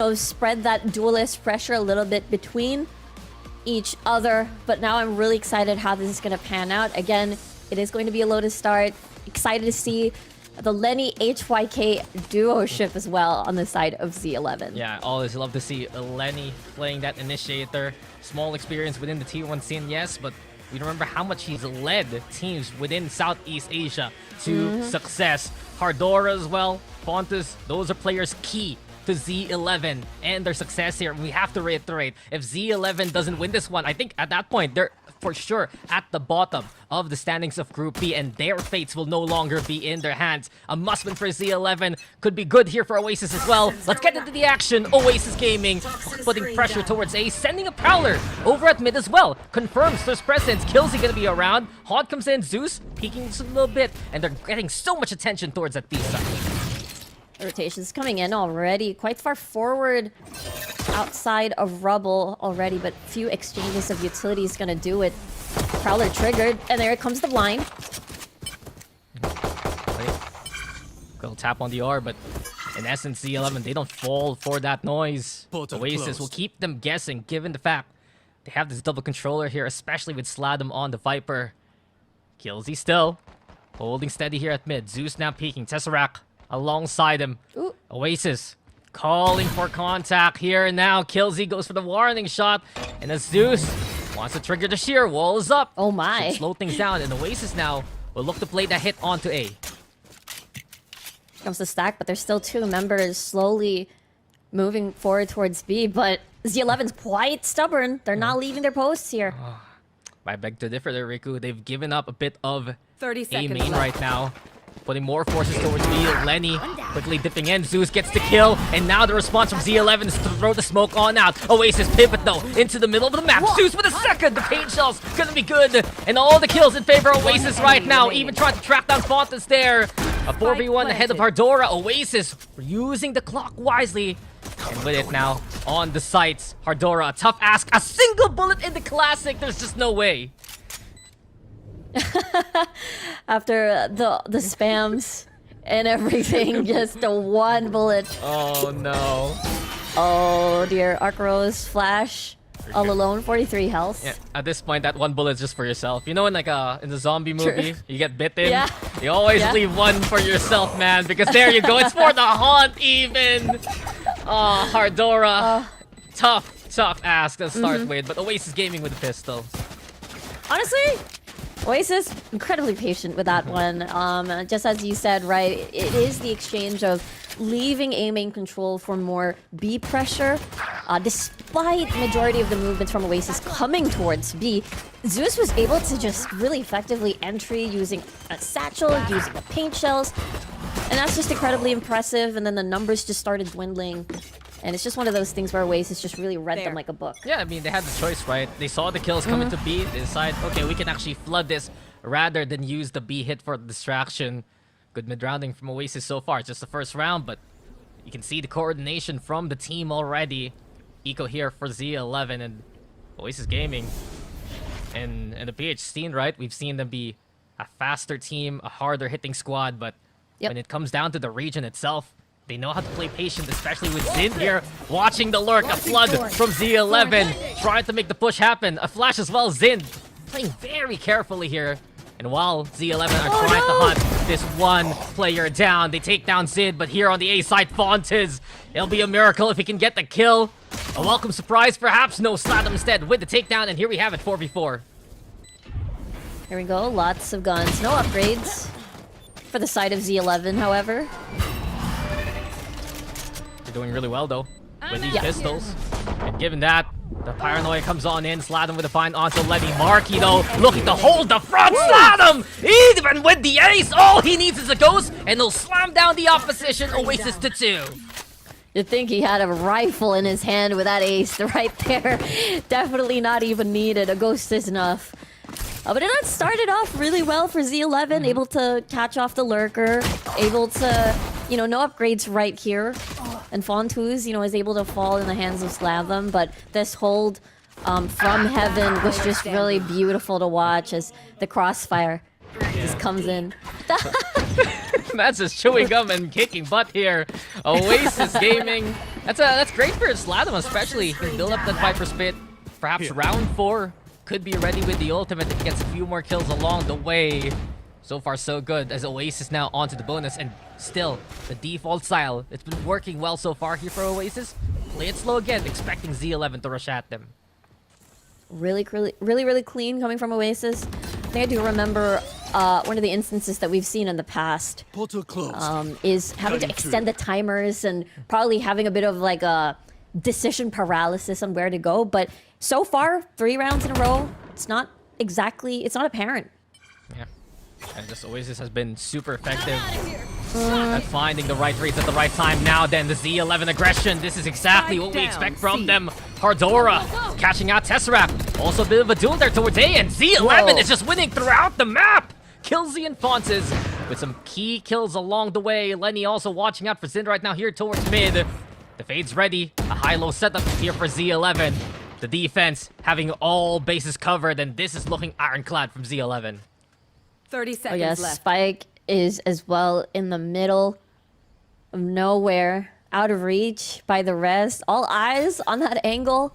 know, spread that duelist pressure a little bit between each other. But now I'm really excited how this is going to pan out. Again, it is going to be a low to start. Excited to see the Lenny HYK duo ship as well on the side of Z11. Yeah, always love to see Lenny playing that initiator. Small experience within the Tier 1 scene, yes, but we remember how much he's led teams within Southeast Asia to success. Hardora as well, Fontes, those are players key to Z11 and their success here. We have to reiterate, if Z11 doesn't win this one, I think at that point, they're for sure at the bottom of the standings of Group B, and their fates will no longer be in their hands. A must-win for Z11 could be good here for Oasis as well. Let's get into the action. Oasis Gaming putting pressure towards A, sending a Prowler over at mid as well. Confirms there's presence. Kills gonna be around. Hod comes in. Zeus peeking just a little bit, and they're getting so much attention towards that B side. Rotations coming in already, quite far forward outside of rubble already, but few exchanges of utilities gonna do it. Prowler triggered, and there comes the blind. Go tap on the R, but in essence, Z11, they don't fall for that noise. Oasis will keep them guessing, given the fact they have this double controller here, especially with Sladum on the Viper. Killsy still holding steady here at mid. Zeus now peeking. Tesseract alongside him. Ooh. Oasis calling for contact here and now. Killsy goes for the warning shot, and as Zeus wants to trigger the shear, wall is up. Oh my. Should slow things down, and Oasis now will look to play that hit onto A. Comes the stack, but there's still two members slowly moving forward towards B, but Z11's quite stubborn. They're not leaving their posts here. I beg to differ there, Riku. They've given up a bit of 30 A seconds main left. right now. Putting more forces towards B. Lenny quickly dipping in. Zeus gets the kill. And now the response from Z11 is to throw the smoke on out. Oasis pivot though into the middle of the map. Zeus with a second. The paint shell's gonna be good. And all the kills in favor of Oasis right now. Even trying to track down Fontes there. A 4v1 ahead of Hardora. Oasis using the clock wisely. And with it now on the sights. Hardora, a tough ask. A single bullet in the classic. There's just no way. After the spams and everything, just the one bullet. Oh no. Oh dear, Arc Rose flash all alone, 43 health. Yeah, at this point, that one bullet's just for yourself. You know, in like in the zombie movie, True. you get bitten. Yeah. You always Yeah. leave one for yourself, man, because there you go. It's for the haunt, even. Oh, Hardora, tough ask to start with, but Oasis Gaming with the pistol. Honestly, Oasis, incredibly patient with that one. Just as you said, right, it is the exchange of leaving A main control for more B pressure. Despite majority of the movements from Oasis coming towards B, Zeus was able to just really effectively entry using a satchel, using the paint shells. And that's just incredibly impressive. And then the numbers just started dwindling. And it's just one of those things where Oasis just really read them like a book. Yeah, I mean, they had the choice, right? They saw the kills coming to B. They decide, okay, we can actually flood this rather than use the B hit for distraction. Good mid-rounding from Oasis so far. It's just the first round, but you can see the coordination from the team already. Eco here for Z11 and Oasis Gaming. And the PH scene, right? We've seen them be a faster team, a harder hitting squad, but when it comes down to the region itself, they know how to play patient, especially with Zin here watching the lurk. A flood from Z11, trying to make the push happen. A flash as well. Zin playing very carefully here. And while Z11 are trying to hunt this one player down, they take down Zin, but here on the A side, Fontes. It'll be a miracle if he can get the kill. A welcome surprise, perhaps. No, Sladum instead with the takedown, and here we have it, 4v4. Here we go, lots of guns. No upgrades for the side of Z11, however. They're doing really well, though, with these pistols. And given that, the paranoia comes on in. Sladum with a find onto Lenny. Marky, though, looking to hold the front. Sladum! Even with the ace, all he needs is a ghost, and he'll slam down the opposition. Oasis to 2. You'd think he had a rifle in his hand with that ace right there. Definitely not even needed. A ghost is enough. But it started off really well for Z11, able to catch off the lurker, able to, you know, no upgrades right here. And Fontus, you know, is able to fall in the hands of Sladum, but this hold from heaven was just really beautiful to watch as the crossfire just comes in. That's just chewing gum and kicking butt here. Oasis Gaming That's great for Sladum, especially. He can build up that Viper's Pit. Perhaps round 4 could be ready with the ultimate if he gets a few more kills along the way. So far, so good, as Oasis now onto the bonus, and still, the default style. It's been working well so far here for Oasis. Play it slow again, expecting Z11 to rush at them. Really clean coming from Oasis. I think I do remember one of the instances that we've seen in the past is having to extend the timers and probably having a bit of like a decision paralysis on where to go. But so far, 3 rounds in a row, it's not apparent. Yeah. And just Oasis has been super effective at finding the right reads at the right time. Now then, the Z11 aggression. This is exactly what we expect from them. Hardora catching out Tesseract. Also a bit of a duel there towards A, and Z11 is just winning throughout the map. Kills the Infances with some key kills along the way. Lenny also watching out for Zin right now here towards mid. The Fade's ready. A high-low setup here for Z11. The defense having all bases covered, and this is looking ironclad from Z11. 30 seconds Oh yes, left. Spike is as well in the middle of nowhere, out of reach by the rest. All eyes on that angle.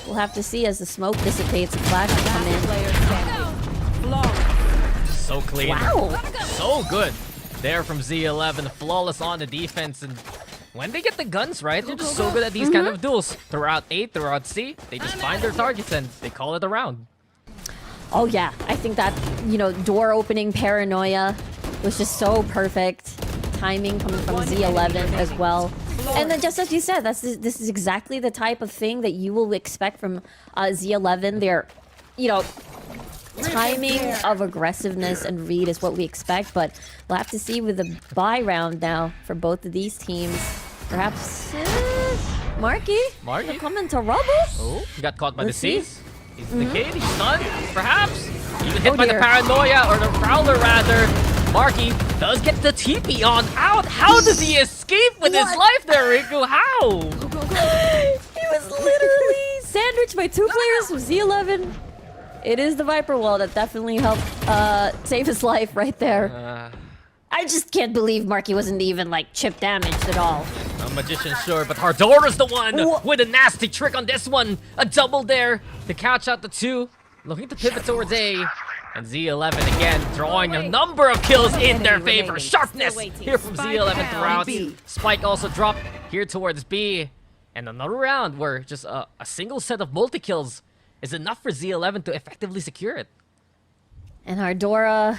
We'll have to see as the smoke dissipates and flash will come in. Player standing. Flawless. So clean. Wow. So good there from Z11. Flawless on the defense, and when they get the guns right, they're just so good at these kind of duels. Throughout A, throughout C, they just find their targets and they call it a round. Oh yeah, I think that, door opening paranoia was just so perfect. Timing coming from Z11 as well. And then just as you said, this is exactly the type of thing that you will expect from Z11. Their, timing of aggressiveness and read is what we expect, but we'll have to see with the bye round now for both of these teams. Perhaps Marky will come into rubble. Oh, he got caught by Let's the see. C's. He's in the cave, he's stunned, perhaps. Even hit by the paranoia, or the prowler rather. Marky does get the TP on out. How does he escape with his life there, Riku? How? He was literally sandwiched by 2 players from Z11. It is the Viper wall that definitely helped save his life right there. I just can't believe Marky wasn't even like chip damaged at all. A magician, sure, but Hardora's the one with a nasty trick on this one. A double there to catch out the 2. Looking to pivot towards A. And Z11 again drawing a number of kills in their favor. Sharpness here from Z11 throughout. Spike also dropped here towards B. And another round where just a single set of multi-kills is enough for Z11 to effectively secure it. And Hardora,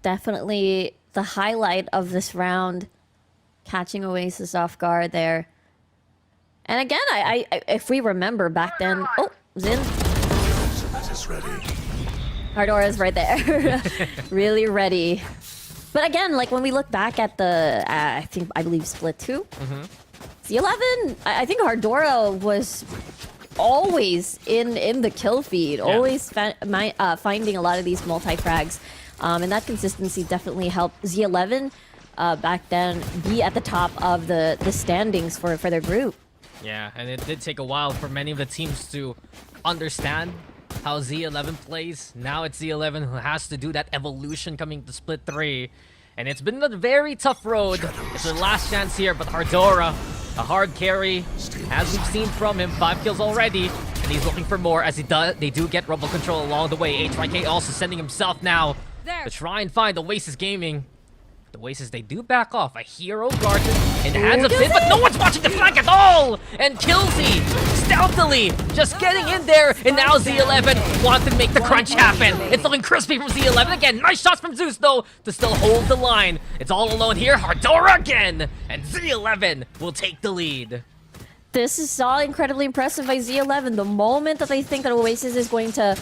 definitely the highlight of this round, catching Oasis off guard there. And again, I if we remember back then, oh, Zin. Hardora's right there, really ready. But again, like when we look back at the, I believe split 2, Z11, I think Hardora was always in the kill feed, always finding a lot of these multi-frags. And that consistency definitely helped Z11 back then be at the top of the standings for their group. Yeah, and it did take a while for many of the teams to understand how Z11 plays. Now it's Z11 who has to do that evolution coming to split 3. And it's been a very tough road. It's their last chance here, but Hardora, a hard carry, as we've seen from him, 5 kills already. And he's looking for more as they do get rubble control along the way. HYK also sending himself now to try and find Oasis Gaming. The Oasis, they do back off. A hero guarded in the hands of Sid, but no one's watching the flank at all! And Killsy, stealthily, just getting in there. And now Z11 wants to make the crunch happen. It's looking crispy from Z11 again. Nice shots from Zeus, though, to still hold the line. It's all alone here. Hardora again. And Z11 will take the lead. This is all incredibly impressive by Z11. The moment that they think that Oasis is going to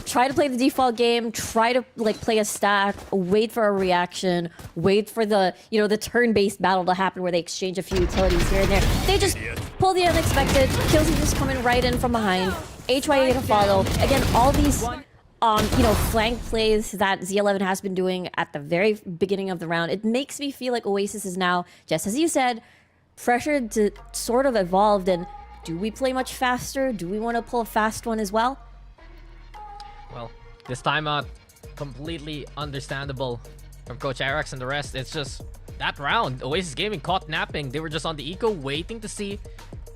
try to play the default game, try to play a stack, wait for a reaction, wait for the the turn-based battle to happen where they exchange a few utilities here and there. They just pull the unexpected. Killsy just coming right in from behind. HYA to follow. Again, all these flank plays that Z11 has been doing at the very beginning of the round. It makes me feel like Oasis is now, just as you said, pressured to sort of evolve. And do we play much faster? Do we want to pull a fast one as well? Well, this timeout, completely understandable from Coach Arax and the rest. It's just that round, Oasis Gaming caught napping. They were just on the eco waiting to see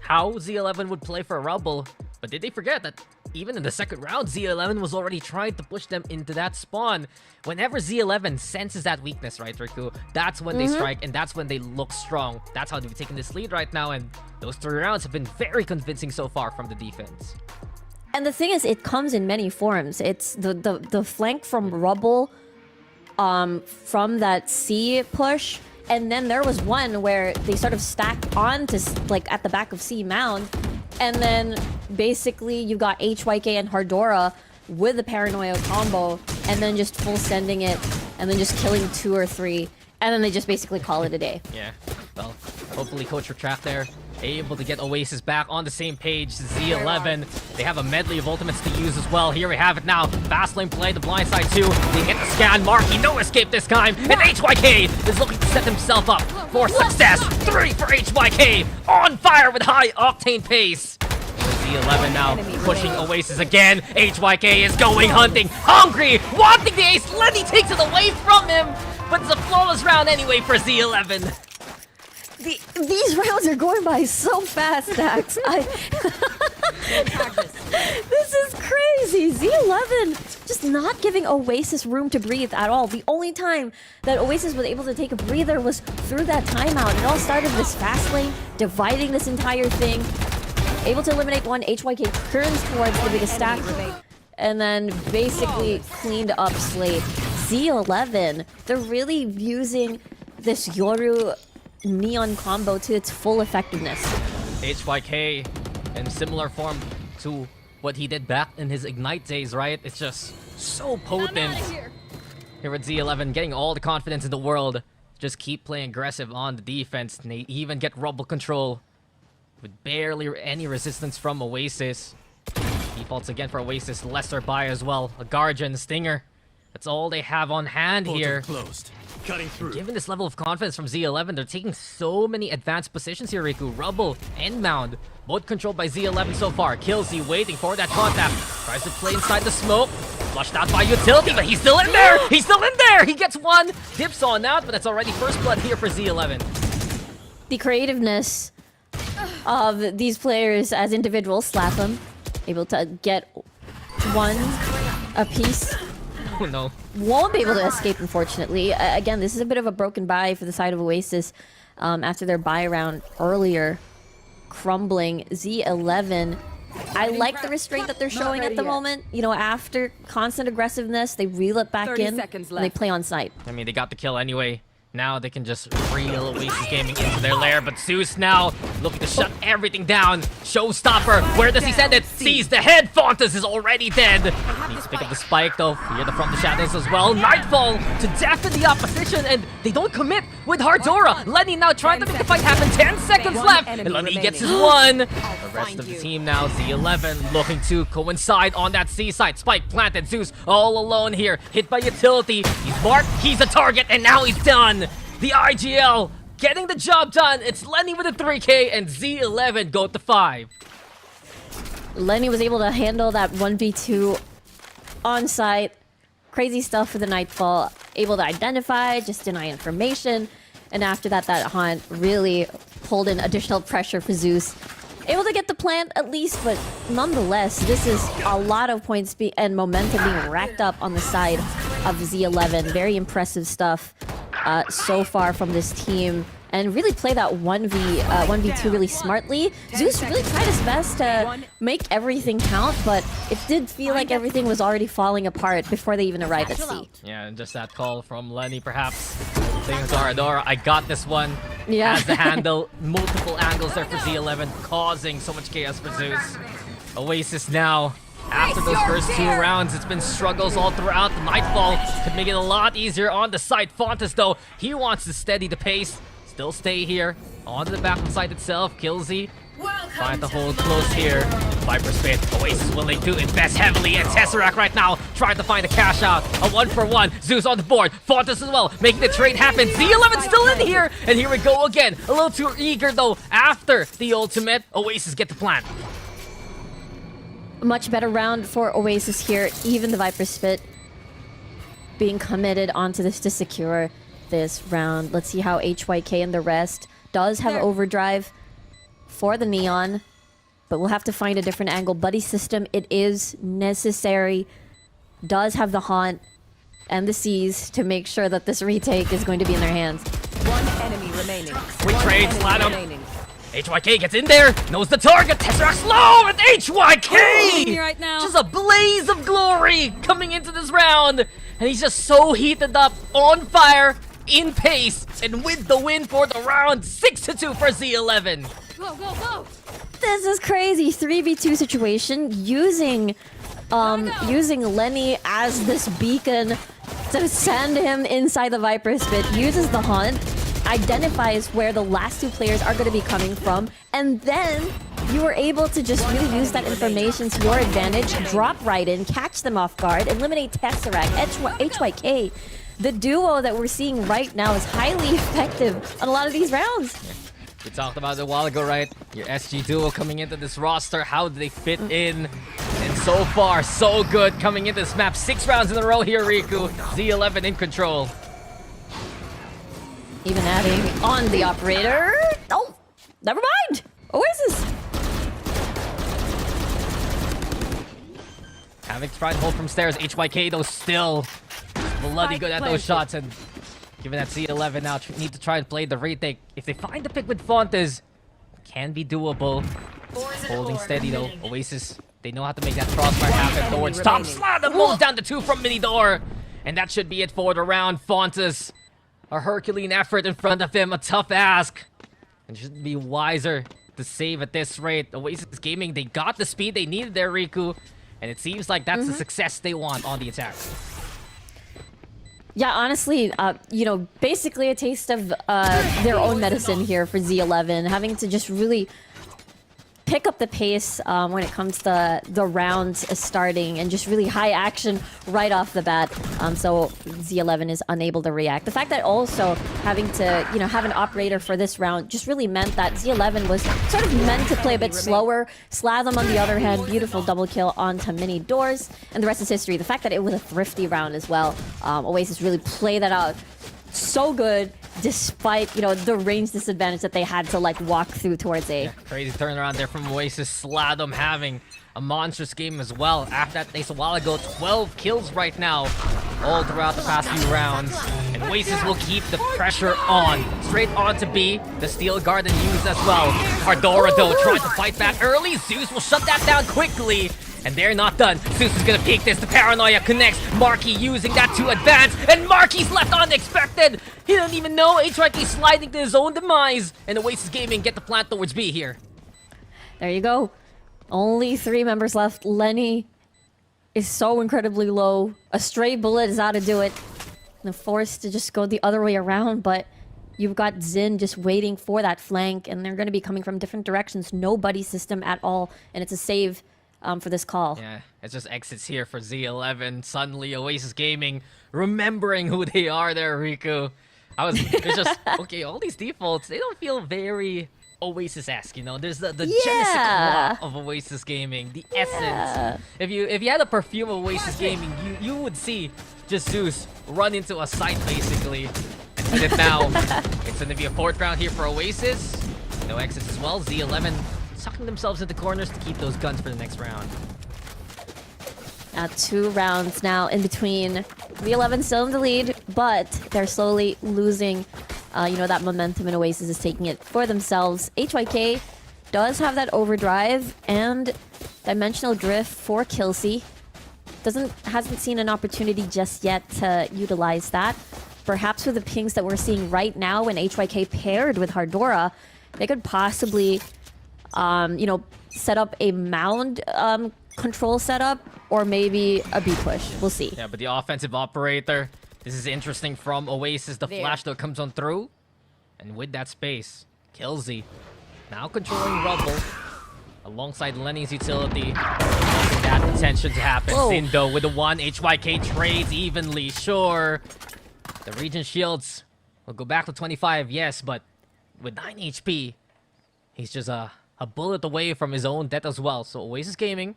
how Z11 would play for Rubble. But did they forget that even in the second round, Z11 was already trying to push them into that spawn. Whenever Z11 senses that weakness, right, Riku, that's when they strike, and that's when they look strong. That's how they've taken this lead right now, and those 3 rounds have been very convincing so far from the defense. And the thing is, it comes in many forms. It's the flank from Rubble, from that C push, and then there was one where they sort of stacked onto like at the back of C mound, and then basically you got HYK and Hardora with the Paranoia combo, and then just full sending it, and then just killing 2 or 3, and then they just basically call it a day. Yeah, well, hopefully Coach Retract there able to get Oasis back on the same page. Z11, they have a medley of ultimates to use as well. Here we have it now. Fast lane play, the blind side too. They hit the scan. Marky, no escape this time. And HYK is looking to set himself up for success. 3 for HYK. On fire with high octane pace. Z11 now pushing Oasis again. HYK is going hunting. Hungry, wanting the ace. Lenny takes it away from him. But it's a flawless round anyway for Z11. These rounds are going by so fast, Dax. This is crazy. Z11 just not giving Oasis room to breathe at all. The only time that Oasis was able to take a breather was through that timeout. It all started with this fast lane, dividing this entire thing. Able to eliminate one, HYK turns towards the biggest stack, and then basically cleaned up Slate. Z11, they're really using this Yoru Neon combo to its full effectiveness. HYK in similar form to what he did back in his Ignite days, right? It's just so potent. Here with Z11 getting all the confidence in the world. Just keep playing aggressive on the defense. And they even get Rubble control with barely any resistance from Oasis. Defaults again for Oasis. Lesser buy as well. A Guardian, Stinger. That's all they have on hand here. Closed. Cutting through. Given this level of confidence from Z11, they're taking so many advanced positions here, Riku. Rubble and Mound, both controlled by Z11 so far. Killzy waiting for that contact. Tries to play inside the smoke. Flushed out by Utility, but he's still in there! He's still in there! He gets one! Dips on out, but that's already first blood here for Z11. The creativeness of these players as individuals, slap them, able to get one apiece. Oh no. Won't be able to escape, unfortunately. Again, this is a bit of a broken buy for the side of Oasis after their buy round earlier. Crumbling. Z11. I like the restraint that they're showing at the moment. You know, after constant aggressiveness, they reel it back in and they play on site. I mean, they got the kill anyway. Now they can just reel Oasis Gaming into their lair, but Zeus now looking to shut everything down. Showstopper, where does he send it? Sees the head, Fontas is already dead. Needs to pick up the spike though, fear the From the Shadows as well. Nightfall to deafen the opposition, and they don't commit with Hardora. Lenny now trying to make the fight happen, 10 seconds left, and Lenny gets his one. The rest of the team now, Z11 looking to coincide on that C side. Spike planted, Zeus all alone here, hit by Utility. He's marked, he's a target, and now he's done. The IGL getting the job done. It's Lenny with a 3K and Z11 go to 5. Lenny was able to handle that 1v2 on site. Crazy stuff for the Nightfall. Able to identify, just deny information. And after that, that hunt really pulled in additional pressure for Zeus. Able to get the plant at least, but nonetheless, this is a lot of points and momentum being racked up on the side of Z11. Very impressive stuff so far from this team. And really play that 1v2 really smartly. Zeus really tried his best to make everything count, but it did feel like everything was already falling apart before they even arrived at C. Yeah, and just that call from Lenny perhaps. Things are Adora, I got this one. Yeah. Has the handle, multiple angles there for Z11, causing so much chaos for Zeus. Oasis now. After those first 2 rounds, it's been struggles all throughout. The Nightfall could make it a lot easier on the site. Fontas, though, he wants to steady the pace. Still stay here. Onto the back of the site itself. Killzy find the hold close here. Viper Spit. Oasis willing to invest heavily. And Tesseract right now trying to find a cash out. A 1-for-1. Zeus on the board. Fontas as well. Making the trade happen. Z11 still in here. And here we go again. A little too eager, though. After the ultimate, Oasis get the plant. Much better round for Oasis here. Even the Viper Spit being committed onto this to secure this round. Let's see how HYK and the rest does have overdrive for the Neon, but we'll have to find a different angle. Buddy system, it is necessary. Does have the Haunt and the Seas to make sure that this retake is going to be in their hands. One enemy remaining. Quick One trade, enemy Slat him. remaining. HYK gets in there, knows the target, Tesseract's low with HYK! Me right now. Just a blaze of glory coming into this round. And he's just so heated up, on fire, in pace, and with the win for the round. 6-2 for Z11. Go, go, go. This is crazy. 3v2 situation using Lenny as this beacon to send him inside the Viper's pit. Uses the Hunt, identifies where the last two players are going to be coming from, and then you were able to just really use that information to your advantage, drop right in, catch them off guard, eliminate Tesseract, HYK. The duo that we're seeing right now is highly effective on a lot of these rounds. We talked about it a while ago, right? Your SG duo coming into this roster, how do they fit in? And so far, so good coming into this map. 6 rounds in a row here, Riku. Z11 in control. Even adding on the operator. Oh, never mind. Oasis. Having to try and hold from stairs. HYK, though, still bloody good at those shots. And given that Z11 now need to try and play the retake. If they find the pick with Fontes, can be doable. Holding steady, though. Oasis, they know how to make that crossfire happen towards top. Slot the moves down to 2 from mini door. And that should be it for the round. Fontes, a Herculean effort in front of him. A tough ask. And should be wiser to save at this rate. Oasis Gaming, they got the speed they needed there, Riku. And it seems like that's the success they want on the attack. Yeah, honestly, you know, basically a taste of their own medicine here for Z11, having to just really pick up the pace when it comes to the rounds starting and just really high action right off the bat. So Z11 is unable to react. The fact that also having to, you know, have an operator for this round just really meant that Z11 was sort of meant to play a bit slower. Slatham, on the other hand, beautiful double kill onto mini doors, and the rest is history. The fact that it was a thrifty round as well, Oasis really played that out so good, despite, you know, the range disadvantage that they had to, like, walk through towards A. Yeah, crazy turnaround there from Oasis. Sladom having a monstrous game as well. After that place a while ago, 12 kills right now, all throughout the past few rounds. And Oasis will keep the pressure on. Straight on to B. The Steel Garden used as well. Ardora, though, trying to fight back early. Zeus will shut that down quickly. And they're not done. Zeus is gonna peek this. The paranoia connects. Marky using that to advance. And Marky's left unexpected. He doesn't even know. HYK sliding to his own demise. And Oasis Gaming get the plant towards B here. There you go. Only 3 members left. Lenny is so incredibly low. A stray bullet is out to do it. And forced to just go the other way around, but you've got Zin just waiting for that flank, and they're going to be coming from different directions. No buddy system at all, and it's a save for this call. Yeah, it's just exits here for Z11. Suddenly, Oasis Gaming remembering who they are there, Riku. It's just, okay, all these defaults, they don't feel very Oasis-esque, you know? There's the Genesis of Oasis Gaming, the essence. If you had a perfume of Oasis Gaming, you would see just Zeus run into a site, basically. And it now, it's going to be a 4th round here for Oasis. No exits as well. Z11 sucking themselves into corners to keep those guns for the next round. 2 rounds now in between. Z11 still in the lead, but they're slowly losing, you know, that momentum, and Oasis is taking it for themselves. HYK does have that overdrive and dimensional drift for Kelsey. Hasn't seen an opportunity just yet to utilize that. Perhaps with the pings that we're seeing right now when HYK paired with Hardora, they could possibly, you know, set up a mound control setup or maybe a B push. We'll see. Yeah, but the offensive operator, this is interesting from Oasis. The flash though comes on through, and with that space, Killsy now controlling Rubble alongside Lenny's utility. That intention to happen. Zindo with the 1. HYK trades evenly. Sure, the Regent shields will go back to 25, yes, but with 9 HP, he's just a bullet away from his own death as well. So Oasis Gaming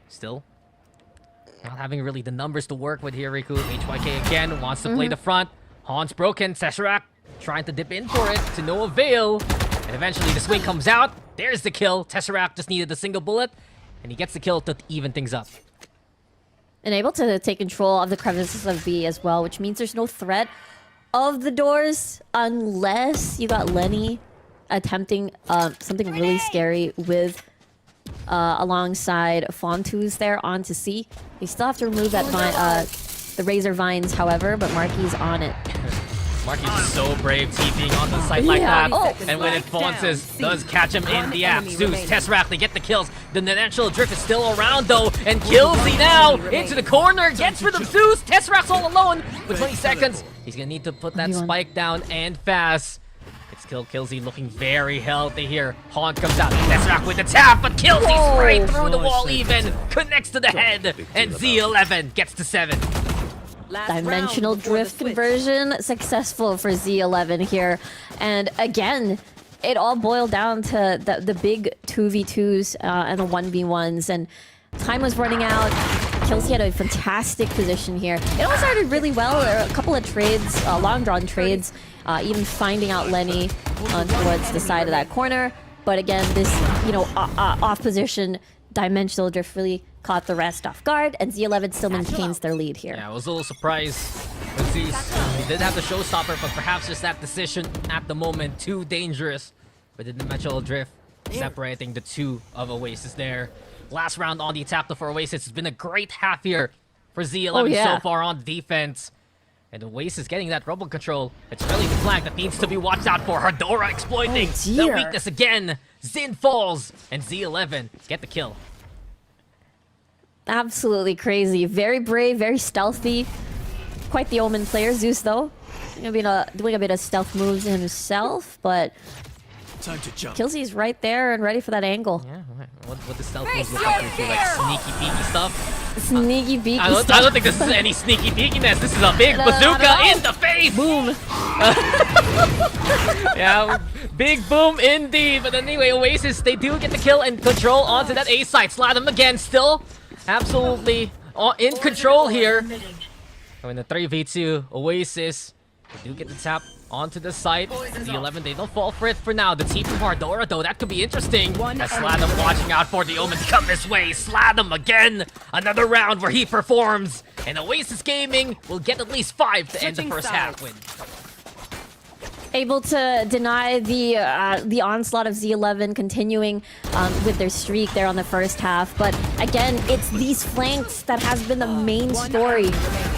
still not having really the numbers to work with here, Riku. HYK again wants to play the front. Haun's broken. Tesseract trying to dip in for it to no avail. And eventually the swing comes out. There's the kill. Tesseract just needed a single bullet. And he gets the kill to even things up. And able to take control of the crevices of B as well, which means there's no threat of the doors unless you got Lenny attempting something really scary with alongside Fontus there onto C. You still have to remove that the Razor Vines, however, but Marky's on it. Marky's just so brave TPing on the site like Yeah. that. Oh. And when it Fontus does catch him in the act. Zeus, Tesseract, they get the kills. The natural drift is still around though, and Killsy now into the corner, gets rid of Zeus. Tesseract's all alone with 20 seconds. He's gonna need to put that spike down and fast. It's Killsy looking very healthy here. Haunt comes out, Tesseract with the tap, but Killsy's right through the wall even. Connects to the head, and Z11 gets to 7. Dimensional drift conversion successful for Z11 here. And again, it all boiled down to the big 2v2s and the 1v1s. And time was running out. Killsy had a fantastic position here. It all started really well. There were a couple of trades, long drawn trades, even finding out Lenny towards the side of that corner. But again, this, off position, dimensional drift really caught the rest off guard, and Z11 still maintains their lead here. Yeah, I was a little surprised with Zeus. He did have the showstopper, but perhaps just that decision at the moment too dangerous with the dimensional drift separating the two of Oasis there. Last round on the attack for Oasis. It's been a great half here for Z11 so far on defense. And Oasis getting that rubble control. It's really the flank that needs to be watched out for. Hardora exploiting the weakness again. Zin falls, and Z11 get the kill. Absolutely crazy. Very brave, very stealthy. Quite the Omen player. Zeus, though, doing a bit of stealth moves himself, but Time to jump. Killsy's right there and ready for that angle. Yeah, what the stealth moves look like? Like sneaky peeky stuff? Sneaky beaky I don't think this is any sneaky peekiness. This is a big bazooka in the face! Boom. Yeah, big boom indeed. But anyway, Oasis, they do get the kill and control onto that A site. Slide them again, still absolutely in control here. In the 3v2, Oasis, they do get the tap onto the site. Z11, they don't fall for it for now. The team from Hardora, though, that could be interesting. As Sladam watching out for the Omen to come this way. Sladam again. Another round where he performs. And Oasis Gaming will get at least 5 to end the first half win. Able to deny the onslaught of Z11, continuing with their streak there on the first half. But again, it's these flanks that has been the main story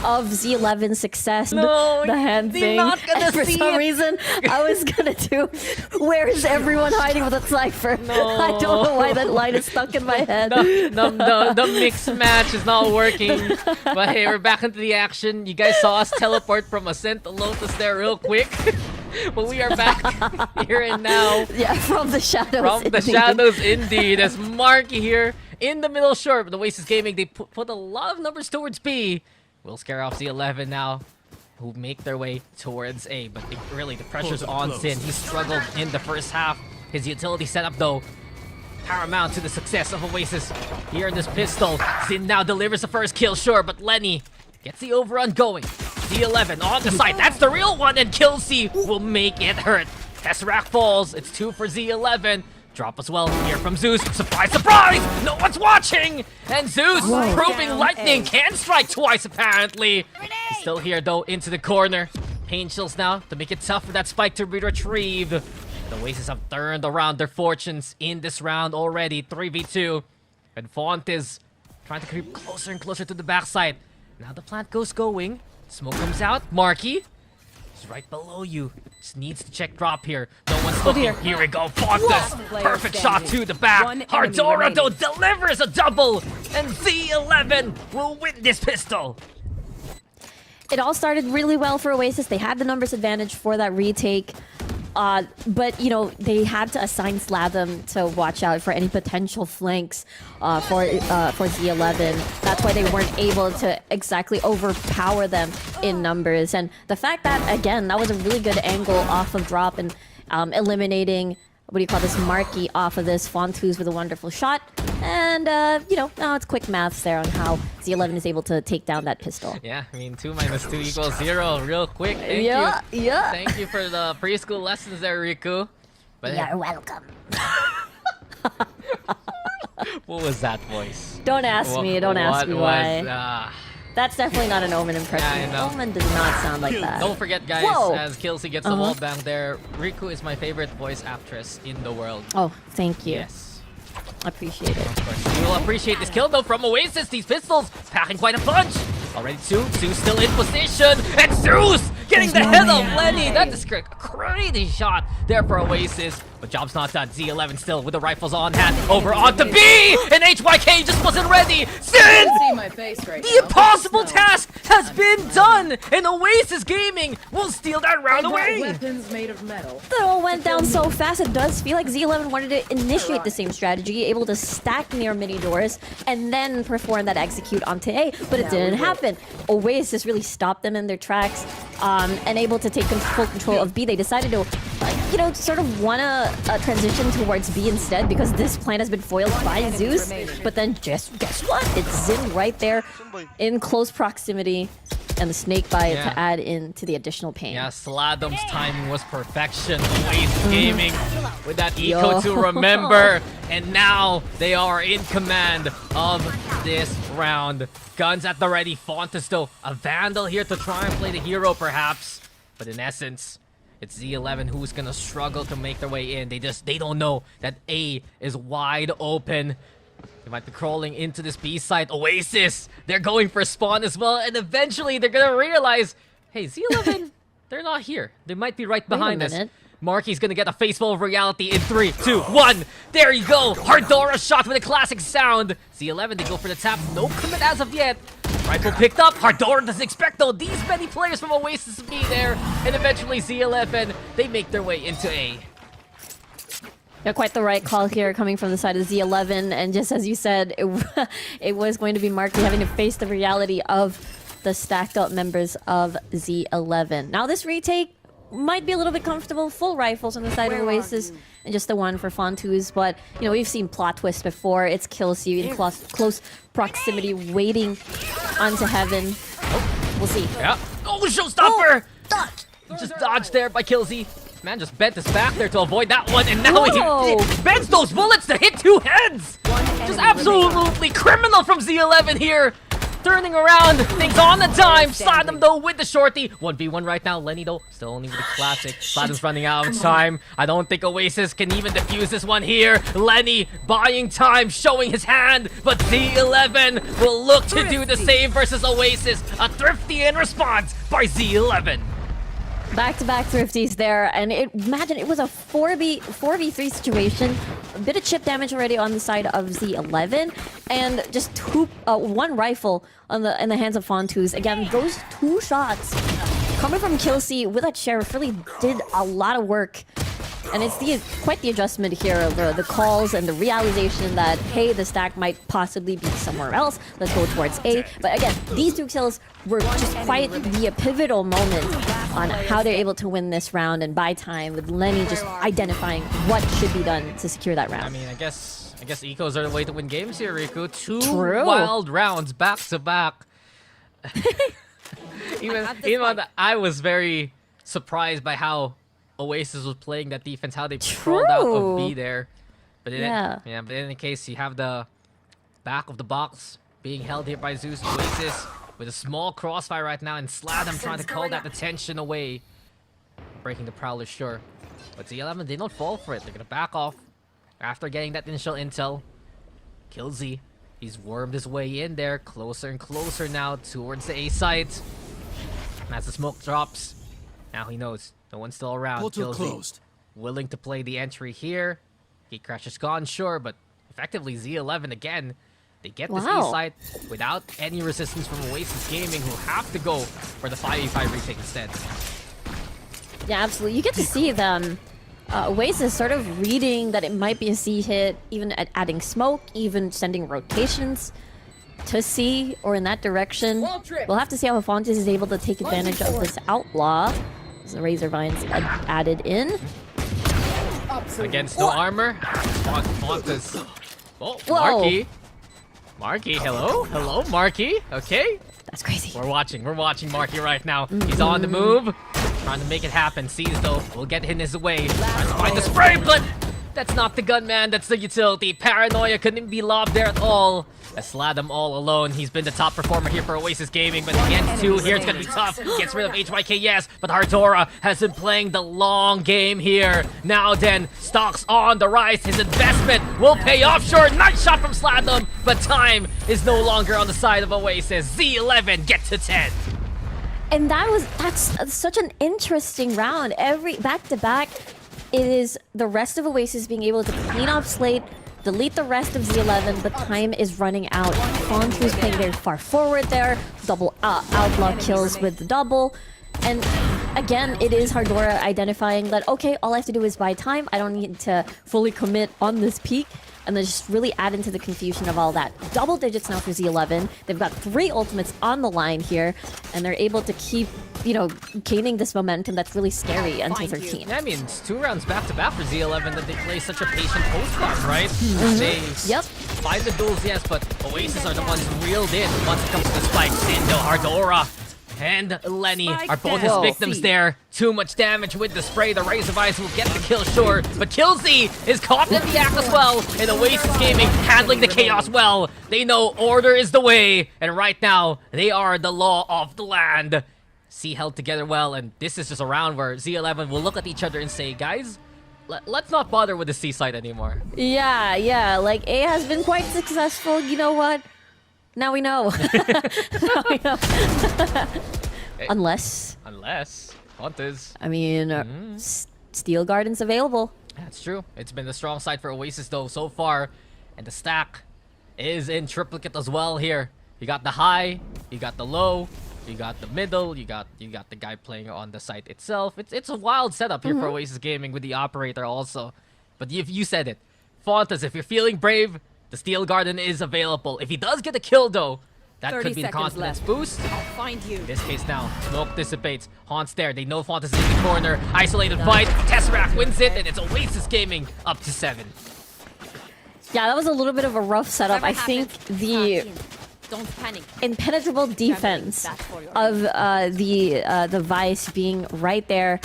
of Z11's success. No, the hand thing. And for some reason, I was gonna do, where is everyone hiding with a Cypher? No. I don't know why that line is stuck in my head. The mixed match is not working. But hey, we're back into the action. You guys saw us teleport from Ascent to Lotus there real quick. But we are back here and now. Yeah, from the shadows. From the shadows, indeed. As Marky here in the middle short. But the Oasis Gaming, they put a lot of numbers towards B. Will scare off Z11 now, who make their way towards A. But really, the pressure's on Sin. He struggled in the first half. His utility setup, though, paramount to the success of Oasis here in this pistol. Sin now delivers the first kill, sure, but Lenny gets the overrun going. Z11 on the site. That's the real one, and Killsy will make it hurt. Tesseract falls. It's 2 for Z11. Drop as well here from Zeus. Surprise, surprise! No one's watching! And Zeus proving lightning can strike twice, apparently. He's still here, though, into the corner. Pain chills now to make it tough for that spike to be retrieved. The Oasis have turned around their fortunes in this round already. 3v2. And Font is trying to creep closer and closer to the backside. Now the plant goes going. Smoke comes out. Marky. He's right below you. Just needs to check drop here. No one's looking. Here we go. Fontus. Perfect shot to the back. Hardora, though, delivers a double. And Z11 will win this pistol. It all started really well for Oasis. They had the numbers advantage for that retake. But, they had to assign Slatham to watch out for any potential flanks for Z11. That's why they weren't able to exactly overpower them in numbers. And the fact that, again, that was a really good angle off of drop and eliminating, Marky off of this. Fontus with a wonderful shot. And, now it's quick maths there on how Z11 is able to take down that pistol. Yeah, 2 minus 2 equals 0. Real quick. Thank you. Yeah. Thank you for the preschool lessons there, Riku. But You're welcome. what was that voice? Don't ask me. Don't ask me why. Was, That's definitely not an Omen impression. Yeah, I know. Omen does not sound like that. don't forget, guys, Whoa. as Kelsey gets the wall bang there, Riku is my favorite voice actress in the world. Oh, thank you. Yes. Appreciate it. Of course. You will appreciate this kill, though, from Oasis. These pistols packing quite a punch. Already Zeus still in position. And Zeus getting the head of Lenny. That is a crazy shot there for Oasis. But job's not done. Z11 still with the rifles on hand. Over onto B! And HYK just wasn't ready. Sin! See my face right The now. impossible task has been done! And Oasis Gaming will steal that round away! Weapons made of metal. It all went down so fast, it does feel like Z11 wanted to initiate the same strategy, able to stack near mini doors, and then perform that execute onto A, but it didn't happen. Oasis really stopped them in their tracks, and able to take full control of B. They decided to, sort of want to transition towards B instead, because this plan has been foiled by Zeus, but then guess what? It's Zin right there in close proximity. And the snake bite to add into the additional pain. Yeah, Sladum's timing was perfection. Oasis Gaming with that eco to remember. And now they are in command of this round. Guns at the ready. Fontes, though, a Vandal here to try and play the hero, perhaps. But in essence, it's Z11 who's gonna struggle to make their way in. They don't know that A is wide open. They might be crawling into this B site. Oasis, they're going for spawn as well, and eventually they're gonna realize, hey, Z11, they're not here. They might be right behind us. Marky's gonna get a face full of reality in 3, 2, 1. There you go. Hardora shot with a classic sound. Z11, they go for the tap. No commit as of yet. Rifle picked up. Hardora doesn't expect, though, these many players from Oasis to be there. And eventually Z11, they make their way into A. Yeah, quite the right call here coming from the side of Z11. And just as you said, it was going to be Marky having to face the reality of the stacked up members of Z11. Now this retake might be a little bit comfortable. Full rifles on the side of Oasis and just the one for Fontus. But, we've seen plot twists before. It's Kelsey in close proximity waiting onto heaven. Oh, we'll see. Yeah. Oh, showstopper! Just dodged there by Kelsey. Man just bent his back there to avoid that one, and now he bends those bullets to hit 2 heads! Just absolutely criminal from Z11 here! Turning around, things on the dime. Sladum, though, with the shorty. 1v1 right now. Lenny, though, still only with the classic. Sladum's running out of time. I don't think Oasis can even defuse this one here. Lenny buying time, showing his hand, but Z11 will look to do the same versus Oasis. A thrifty in response by Z11. Back-to-back thrifties there, and imagine it was a 4v3 situation. A bit of chip damage already on the side of Z11, and just one rifle in the hands of Fontus. Again, those 2 shots coming from Kelsey with that sheriff really did a lot of work. And it's quite the adjustment here of the calls and the realization that, hey, the stack might possibly be somewhere else. Let's go towards A. But again, these 2 kills were just quite the pivotal moment on how they're able to win this round and buy time, with Lenny just identifying what should be done to secure that round. I mean, I guess ecos are the way to win games here, Riku. 2 True. wild rounds back to back. even I was very surprised by how Oasis was playing that defense, how they crawled out of B there. But in any case, you have the back of the box being held here by Zeus. Oasis with a small crossfire right now, and Sladum trying to call that attention away. Breaking the Prowler, sure. But Z11, they don't fall for it. They're gonna back off after getting that initial intel. Kills Z. He's wormed his way in there, closer and closer now towards the A site. And as the smoke drops, now he knows no one's still around. Killsy willing to play the entry here. Gatecrash is gone, sure, but effectively Z11 again. They get this A site without any resistance from Oasis Gaming, who have to go for the 5v5 retake instead. Yeah, absolutely. You get to see them. Oasis sort of reading that it might be a C hit, even adding smoke, even sending rotations to C or in that direction. We'll have to see how Fontes is able to take advantage of this outlaw. The Razor Vines added in. Against no armor. Fontes. Oh, Whoa. Marky, hello? Hello, Marky. Okay. That's crazy. We're watching Marky right now. He's on the move. Trying to make it happen. Sees though, will get in his way. Trying to find the spray, but that's not the gunman, that's the utility. Paranoia couldn't be lobbed there at all. Sladam all alone. He's been the top performer here for Oasis Gaming, but against two here, it's gonna be tough. Gets rid of HYK, yes, but Hardora has been playing the long game here. Now then, stocks on the rise. His investment will pay off. Sure, nice shot from Sladam, but time is no longer on the side of Oasis. Z11 get to 10. And that's such an interesting round. Every back-to-back, it is the rest of Oasis being able to clean up slate, delete the rest of Z11, but time is running out. Fontu's playing very far forward there, double outlaw kills with the double. And again, it is Hardora identifying that, okay, all I have to do is buy time. I don't need to fully commit on this peak. And then just really add into the confusion of all that. Double digits now for Z11. They've got 3 ultimates on the line here, and they're able to keep, gaining this momentum that's really scary until 13. I mean, it's 2 rounds back-to-back for Z11 that they play such a patient postcard, right? They find the duels, yes, but Oasis are the ones reeled in once it comes to the spikes. Sindo, Hardora, and Lenny are both his victims there. Too much damage with the spray. The Razor Vines will get the kill, sure. But Killzy is caught in the act as well. And Oasis Gaming handling the chaos well. They know order is the way. And right now, they are the law of the land. C held together well. And this is just a round where Z11 will look at each other and say, guys, let's not bother with the C side anymore. Yeah. Like, A has been quite successful. You know what? Now we know. Now we know. Unless Hunters. I mean, Steel Garden's available. That's true. It's been the strong side for Oasis though so far, and the stack is in triplicate as well here. You got the high, you got the low, you got the middle, you got the guy playing on the site itself. It's a wild setup here for Oasis Gaming with the operator also. But you said it, Fontas, if you're feeling brave, the Steel Garden is available. If he does get a kill though, that could be the confidence boost. I'll find you. In this case now, smoke dissipates. Haunts there. They know Fontas is in the corner. Isolated fight. Tesseract wins it, and it's Oasis Gaming up to 7. Yeah, that was a little bit of a rough setup. I think the impenetrable defense of the Vice being right there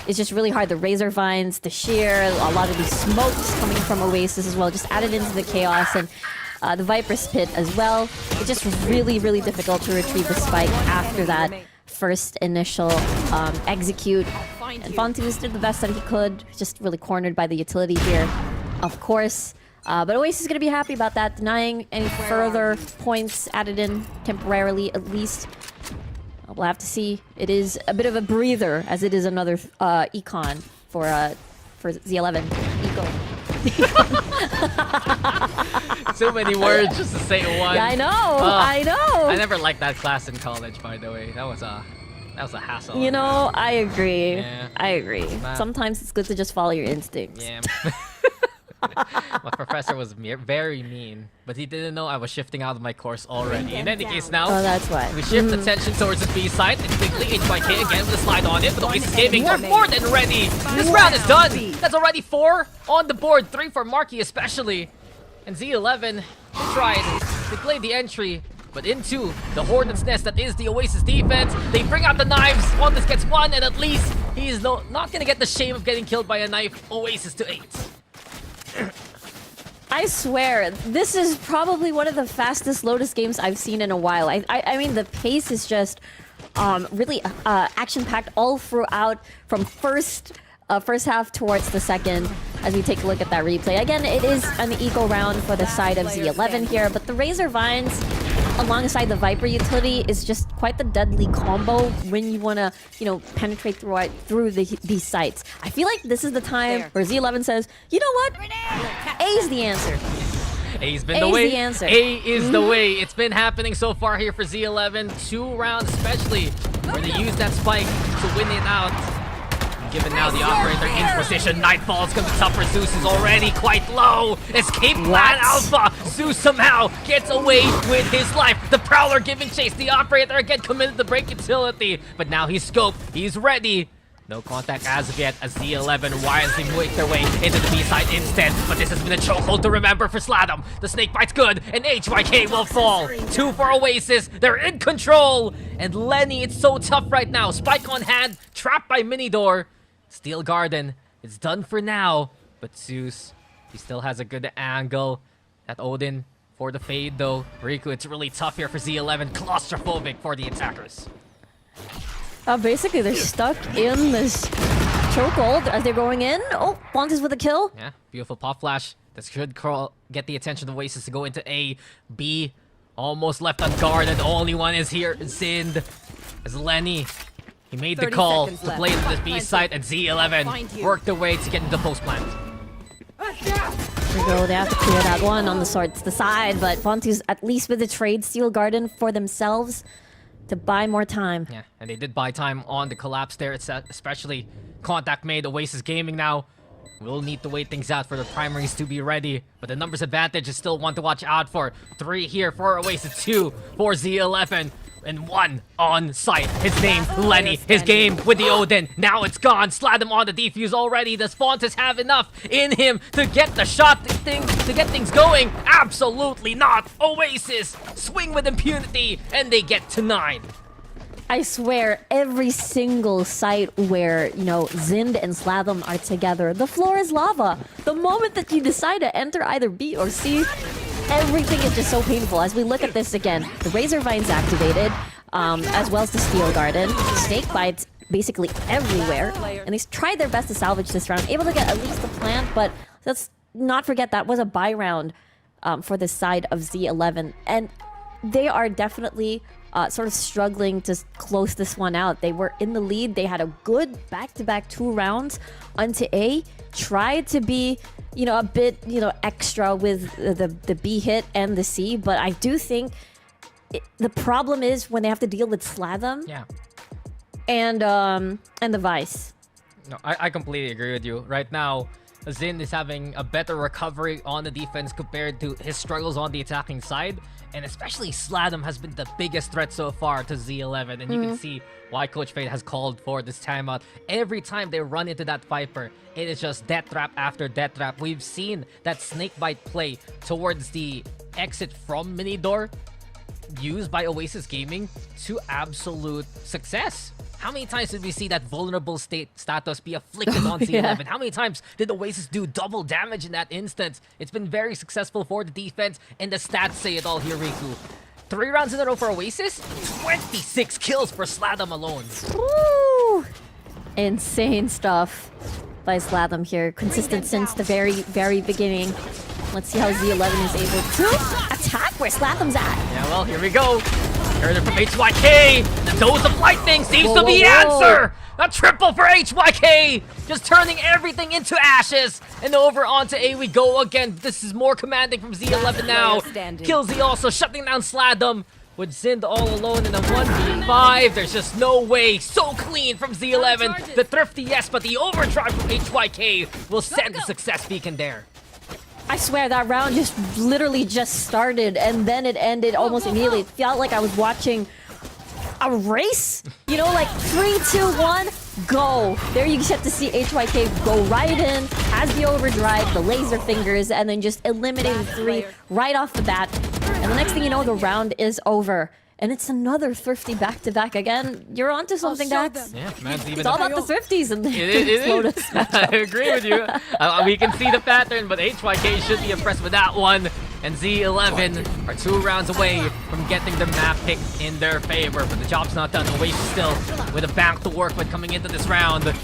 is just really hard. The Razor Vines, the Sheer, a lot of these smokes coming from Oasis as well, just added into the chaos, and the Viper's Pit as well. It's just really, really difficult to retrieve the spike after that first initial execute. And Fontus did the best that he could, just really cornered by the utility here, of course. But Oasis is going to be happy about that, denying any further points added in temporarily, at least. We'll have to see. It is a bit of a breather, as it is another econ for Z11. Eco. So many words just to say one. Yeah, I know. I know. I never liked that class in college, by the way. That was a hassle. You know, I agree. Yeah. I agree. Sometimes it's good to just follow your instincts. Yeah. My professor was very mean, but he didn't know I was shifting out of my course already. In any case now, Oh, that's why. we shift attention towards the B side, and quickly HYK again with a slide on it, but Oasis Gaming are more than ready. This round is done. That's already 4 on the board, 3 for Marky especially. And Z11 tried to play the entry, but into the Hornet's Nest that is the Oasis defense. They bring out the knives. Fontas gets 1, and at least he's not going to get the shame of getting killed by a knife. Oasis to 8. I swear, this is probably one of the fastest Lotus games I've seen in a while. I mean, the pace is just really action-packed all throughout, from first half towards the second, as we take a look at that replay. Again, it is an eco round for the side of Z11 here, but the Razor Vines alongside the Viper utility is just quite the deadly combo when you want to, penetrate through these sites. I feel like this is the time where Z11 says, you know what? A is the answer. A's been the way. The answer. A is the way. It's been happening so far here for Z11. 2 rounds especially, where they use that spike to win it out. Given now the operator in position, Nightfall's gonna be tough for Zeus, is already quite low. Escape plan Alpha. Zeus somehow gets away with his life. The Prowler giving chase. The operator again committed to break utility, but now he's scoped. He's ready. No contact as of yet as Z11 wisely make their way into the B side instead. But this has been a chokehold to remember for Sladom. The snake bite's good, and HYK will fall. 2 for Oasis. They're in control. And Lenny, it's so tough right now. Spike on hand, trapped by Minidor. Steel Garden, it's done for now. But Zeus, he still has a good angle. That Odin for the fade though. Riku, it's really tough here for Z11. Claustrophobic for the attackers. Basically, they're stuck in this chokehold as they're going in. Oh, Fontes with a kill. Yeah, beautiful pop flash. This should get the attention of Oasis to go into A. B, almost left unguarded. The only one is here, Zind. As Lenny, he made the 30 call seconds to left. play into this B site, and Z11 worked their way to get into post plant. There we go. They have to clear that one on the side, but Fontes at least with the trade Steel Garden for themselves to buy more time. Yeah, and they did buy time on the collapse there. It's especially contact made. Oasis Gaming now will need to wait things out for the primaries to be ready. But the numbers advantage is still one to watch out for. 3 here for Oasis, 2 for Z11, and 1 on site. His name, Lenny. His game with the Odin. Now it's gone. Slide him on the defuse already. Does Fontes have enough in him to get the shot to get things going? Absolutely not. Oasis swing with impunity, and they get to 9. I swear, every single site where, you know, Zind and Slavum are together, the floor is lava. The moment that you decide to enter either B or C, everything is just so painful. As we look at this again, the Razor Vine's activated, as well as the Steel Garden. Snake Bites basically everywhere. And they tried their best to salvage this round, able to get at least the plant, but let's not forget that was a buy round for the side of Z11. And they are definitely sort of struggling to close this one out. They were in the lead. They had a good back-to-back 2 rounds onto A. Tried to be, you know, a bit, you know, extra with the B hit and the C, but I do think the problem is when they have to deal with Slatham Yeah. and the Vice. No, I completely agree with you. Right now, Zin is having a better recovery on the defense compared to his struggles on the attacking side. And especially Sladam has been the biggest threat so far to Z11. And you can see why Coach Fade has called for this timeout. Every time they run into that Viper, it is just death trap after death trap. We've seen that snakebite play towards the exit from Minidor used by Oasis Gaming to absolute success. How many times did we see that vulnerable state status be afflicted on Z11? Yeah. How many times did Oasis do double damage in that instance? It's been very successful for the defense, and the stats say it all here, Riku. 3 rounds in a row for Oasis, 26 kills for Sladam alone. Woo! Insane stuff by Slatham here. Consistent since the very, very beginning. Let's see how Z11 is able to attack where Slatham's at. Yeah, well, here we go. Heard it from HYK. The dose of lightning seems to be the answer. A triple for HYK. Just turning everything into ashes. And over onto A we go again. This is more commanding from Z11 now. Kills Z also shutting down Sladam. With Zind all alone in a 1v5. There's just no way. So clean from Z11. The thrifty, yes, but the overdrive from HYK will send the success beacon there. I swear that round just literally just started and then it ended almost immediately. It felt like I was watching a race. You know, like 3, 2, 1, go. There you get to see HYK go right in, has the overdrive, the laser fingers, and then just eliminating 3 right off the bat. And the next thing you know, the round is over. And it's another thrifty back-to-back again. You're onto something, Dax. Yeah, man's even It's all about the thrifties and It is. I agree with you. We can see the pattern, but HYK should be impressed with that one. And Z11 are 2 rounds away from getting the map pick in their favor. But the job's not done. Oasis still with a bank to work with coming into this round.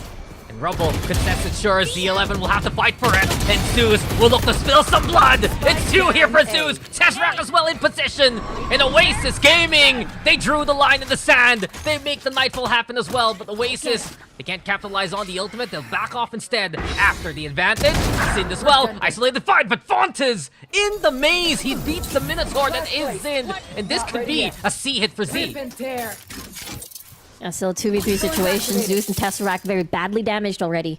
And Rubble contested sure Z11 will have to fight for it. And Zeus will look to spill some blood. It's 2 here for Zeus. Tesseract as well in position. And Oasis Gaming, they drew the line in the sand. They make the Nightfall happen as well. But Oasis, they can't capitalize on the ultimate. They'll back off instead after the advantage. Zind as well. Isolated fight, but Fontes in the maze. He beats the Minotaur that is Zind. And this could be a C hit for Z. Yeah, still a 2v3 situation. Zeus and Tesseract very badly damaged already.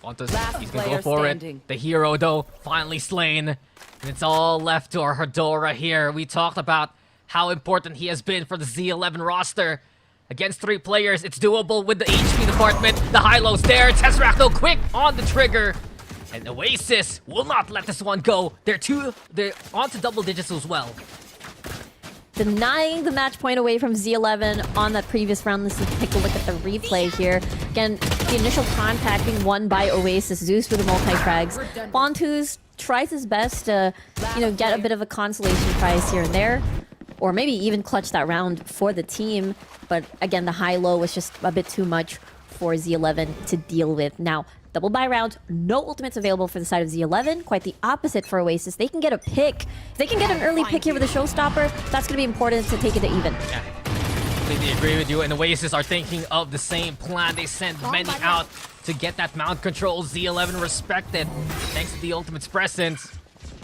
Fontes, he's gonna go for it. The hero, though, finally slain. And it's all left to our Hedora here. We talked about how important he has been for the Z11 roster. Against 3 players, it's doable with the HP department. The high-low's there. Tesseract, though, quick on the trigger. And Oasis will not let this one go. They're on to double digits as well. Denying the match point away from Z11 on that previous round. Let's take a look at the replay here. Again, the initial contact being won by Oasis. Zeus with the multi-frags. Fontus tries his best to, get a bit of a consolation prize here and there. Or maybe even clutch that round for the team. But again, the high-low was just a bit too much for Z11 to deal with. Now, double buy round, no ultimates available for the side of Z11. Quite the opposite for Oasis. They can get a pick. If they can get an early pick here with a showstopper, that's going to be important to take it to even. Yeah, completely agree with you. And Oasis are thinking of the same plan. They sent many out to get that mount control. Z11 respected thanks to the ultimate's presence.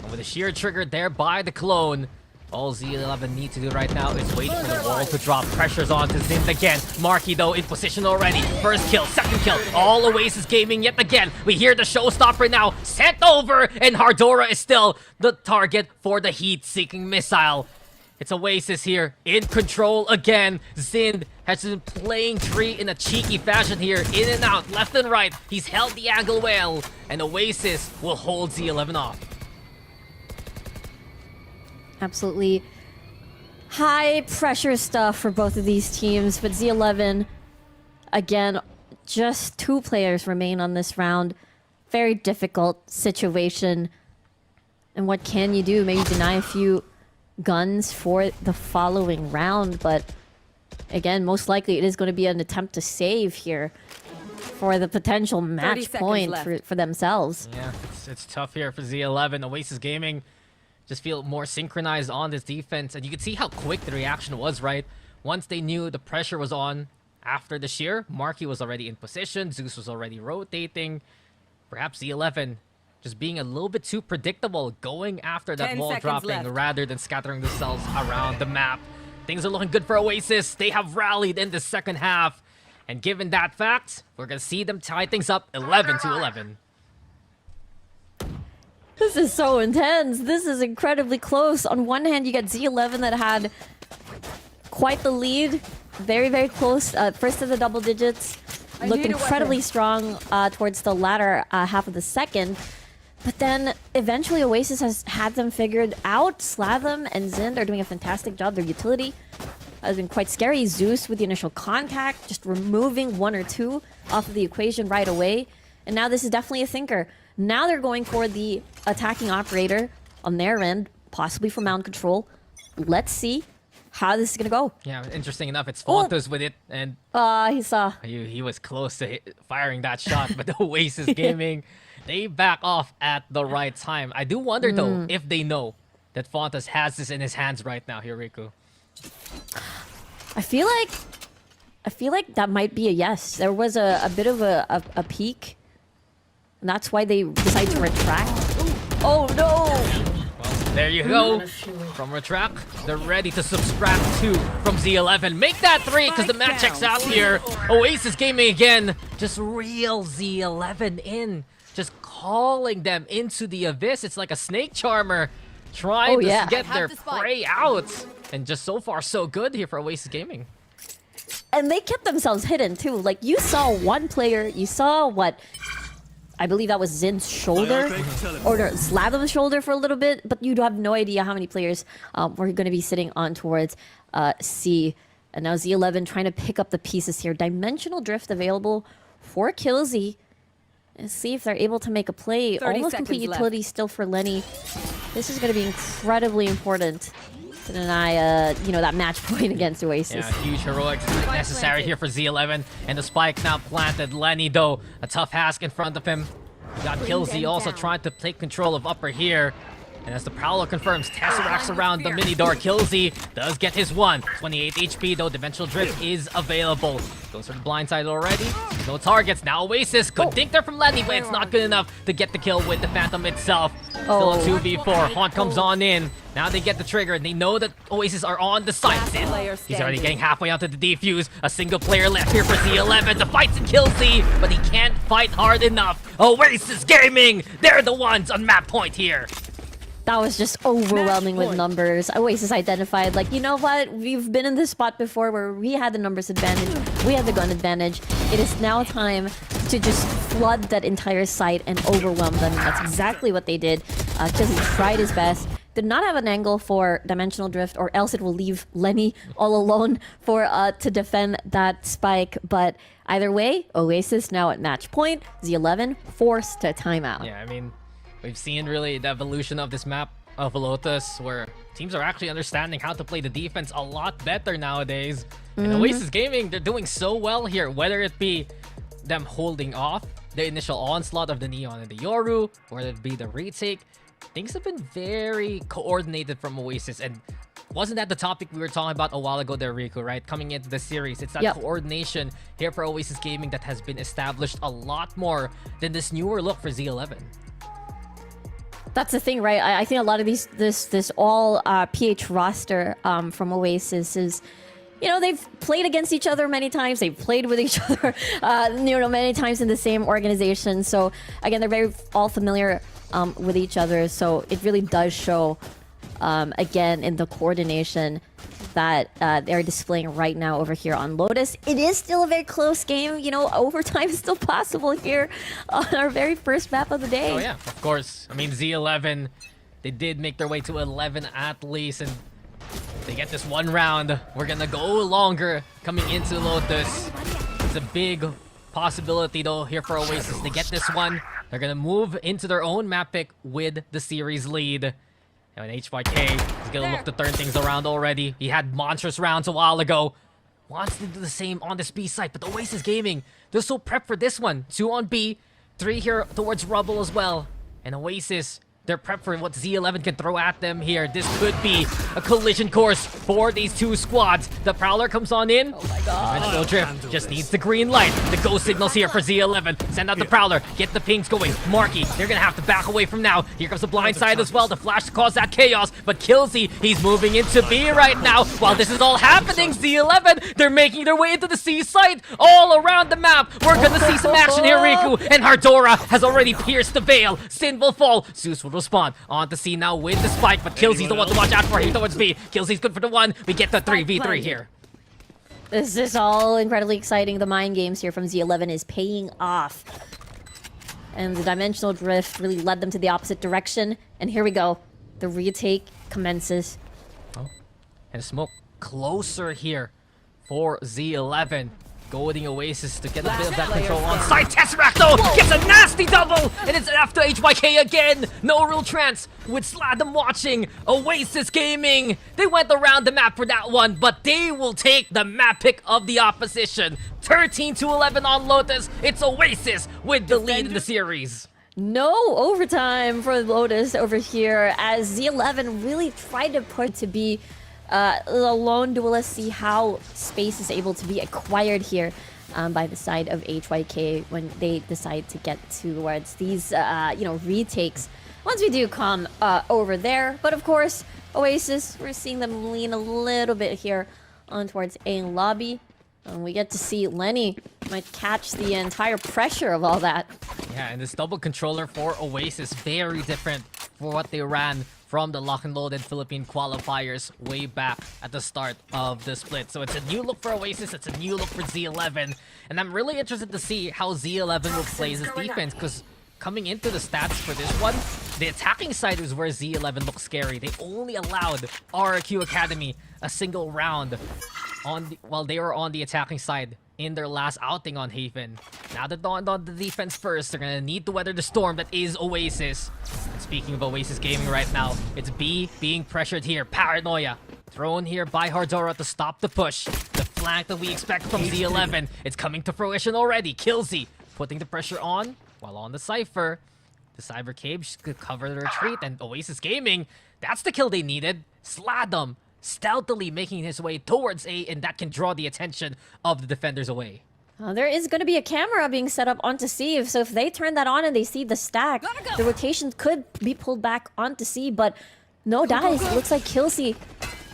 And with a sheer trigger there by the clone, all Z11 need to do right now is wait for the wall to drop. Pressure's on to Zint again. Marky, though, in position already. First kill, second kill. All Oasis gaming yet again. We hear the showstopper now sent over, and Hardora is still the target for the heat-seeking missile. It's Oasis here in control again. Zind has been playing tree in a cheeky fashion here. In and out, left and right. He's held the angle well, and Oasis will hold Z11 off. Absolutely high pressure stuff for both of these teams, but Z11, again, just 2 players remain on this round. Very difficult situation. And what can you do? Maybe deny a few guns for the following round, but again, most likely it is going to be an attempt to save here for the potential match point for themselves. Yeah, it's tough here for Z11. Oasis Gaming just feel more synchronized on this defense, and you can see how quick the reaction was, right? Once they knew the pressure was on after the shear, Marky was already in position, Zeus was already rotating. Perhaps Z11 just being a little bit too predictable, going after that wall dropping rather than scattering themselves around the map. Things are looking good for Oasis. They have rallied in the second half, and given that fact, we're gonna see them tie things up 11-11. This is so intense. This is incredibly close. On one hand, you get Z11 that had quite the lead. Very, very close. First to the double digits. Looked incredibly strong towards the latter half of the second. But then, eventually, Oasis has had them figured out. Slathem and Zind are doing a fantastic job. Their utility has been quite scary. Zeus with the initial contact, just removing 1 or 2 off of the equation right away. And now this is definitely a thinker. Now they're going for the attacking operator on their end, possibly for mount control. Let's see how this is gonna go. Yeah, interesting enough, it's Fontos with it, and he saw. He was close to firing that shot, but the Oasis Gaming, they back off at the right time. I do wonder though if they know that Fontos has this in his hands right now here, Riku. I feel like that might be a yes. There was a bit of a peak. And that's why they decided to retract. Oh no! Well, there you go. From retract, they're ready to subtract 2 from Z11. Make that 3 because the match checks out here. Oasis Gaming again. Just reel Z11 in. Just calling them into the abyss. It's like a snake charmer trying to get their prey out. And just so far so good here for Oasis Gaming. And they kept themselves hidden too. Like you saw one player, you saw what... I believe that was Zin's shoulder, or Slathem's shoulder for a little bit, but you have no idea how many players were going to be sitting on towards C. And now Z11 trying to pick up the pieces here. Dimensional drift available for Killzy. And see if they're able to make a play. Almost complete utility still for Lenny. This is going to be incredibly important to deny, that match point against Oasis. Yeah, huge heroics necessary here for Z11. And the spike now planted. Lenny, though, a tough ask in front of him. We got Killzy also trying to take control of upper here. And as the Prowler confirms, Tesseract's around the mini door. Killzy does get his 1. 28 HP, though. Dimensional Drift is available. Goes for the blind side already. No targets. Now Oasis could dink there from Lenny, but it's not good enough to get the kill with the Phantom itself. Still a 2v4. Haunt comes on in. Now they get the trigger, and they know that Oasis are on the side. He's already getting halfway onto the defuse. A single player left here for Z11 to fight and kill Z, but he can't fight hard enough. Oasis Gaming, they're the ones on map point here. That was just overwhelming with numbers. Oasis identified, like, you know what? We've been in this spot before where we had the numbers advantage, we had the gun advantage. It is now time to just flood that entire site and overwhelm them. That's exactly what they did. Killsy tried his best. Did not have an angle for Dimensional Drift, or else it will leave Lenny all alone for to defend that spike. But either way, Oasis now at match point. Z11 forced to timeout. Yeah, I mean, we've seen really the evolution of this map of Lotus, where teams are actually understanding how to play the defense a lot better nowadays. And Oasis Gaming, they're doing so well here, whether it be them holding off the initial onslaught of the Neon and the Yoru, or it be the retake. Things have been very coordinated from Oasis, and wasn't that the topic we were talking about a while ago there, Riku, right? Coming into the series, it's that coordination here for Oasis Gaming that has been established a lot more than this newer look for Z11. That's the thing, right? I think a lot of this all PH roster from Oasis is, you know, they've played against each other many times. They've played with each other, you know, many times in the same organization. So again, they're very all familiar with each other. So it really does show, again, in the coordination that they're displaying right now over here on Lotus. It is still a very close game. You know, overtime is still possible here on our very first map of the day. Oh yeah, of course. I mean, Z11, they did make their way to 11 at least, and they get this one round. We're gonna go longer coming into Lotus. It's a big possibility though here for Oasis. They get this one. They're gonna move into their own map pick with the series lead. And HYK is gonna look to turn things around already. He had monstrous rounds a while ago. Wants to do the same on this B site, but Oasis Gaming, they're so prepped for this one. 2 on B, 3 here towards Rubble as well. And Oasis, they're prepped for what Z11 can throw at them here. This could be a collision course for these two squads. The Prowler comes on in. Oh my god. Dimensional Drift just needs the green light. The go signals here for Z11. Send out the Prowler. Get the pings going. Marky, they're going to have to back away from now. Here comes the blind side as well. The flash to cause that chaos. But Killsy, he's moving into B right now. While this is all happening, Z11, they're making their way into the C site all around the map. We're going to see some action here, Riku. And Hardora has already pierced the veil. Sin will fall. Zeus will respond. On to C now with the spike, but Killsy's the one to watch out for. Here towards B. Killsy's good for the 1. We get the 3v3 here. This is all incredibly exciting. The mind games here from Z11 is paying off. And the Dimensional Drift really led them to the opposite direction. And here we go. The retake commences. Oh. And Smoke closer here for Z11. Goading Oasis to get a bit of that control on side. Tesseract though gets a nasty double, and it's after HYK again. No real chance with Sladam watching. Oasis Gaming, they went around the map for that one, but they will take the map pick of the opposition. 13-11 on Lotus. It's Oasis with the lead in the series. No overtime for Lotus over here as Z11 really tried to put to be the lone duelist, see how space is able to be acquired here by the side of HYK when they decide to get towards these, you know, retakes. Once we do come over there, but of course, Oasis, we're seeing them lean a little bit here on towards A lobby. And we get to see Lenny might catch the entire pressure of all that. Yeah, and this double controller for Oasis, very different for what they ran from the lock and loaded Philippine qualifiers way back at the start of the split. So it's a new look for Oasis, it's a new look for Z11. And I'm really interested to see how Z11 will play this defense, because coming into the stats for this one, the attacking side is where Z11 looks scary. They only allowed RRQ Academy a single round while they were on the attacking side in their last outing on Haven. Now that they're on the defense first, they're gonna need to weather the storm that is Oasis. And speaking of Oasis Gaming right now, it's B being pressured here. Paranoia thrown here by Hardora to stop the push. The flank that we expect from Z11, it's coming to fruition already. Killsy putting the pressure on while on the Cypher. The Cyber Cage could cover the retreat, and Oasis Gaming, that's the kill they needed. Sladam stealthily making his way towards A, and that can draw the attention of the defenders away. There is going to be a camera being set up onto C, so if they turn that on and they see the stack, the rotation could be pulled back onto C, but no dice. It looks like Killsy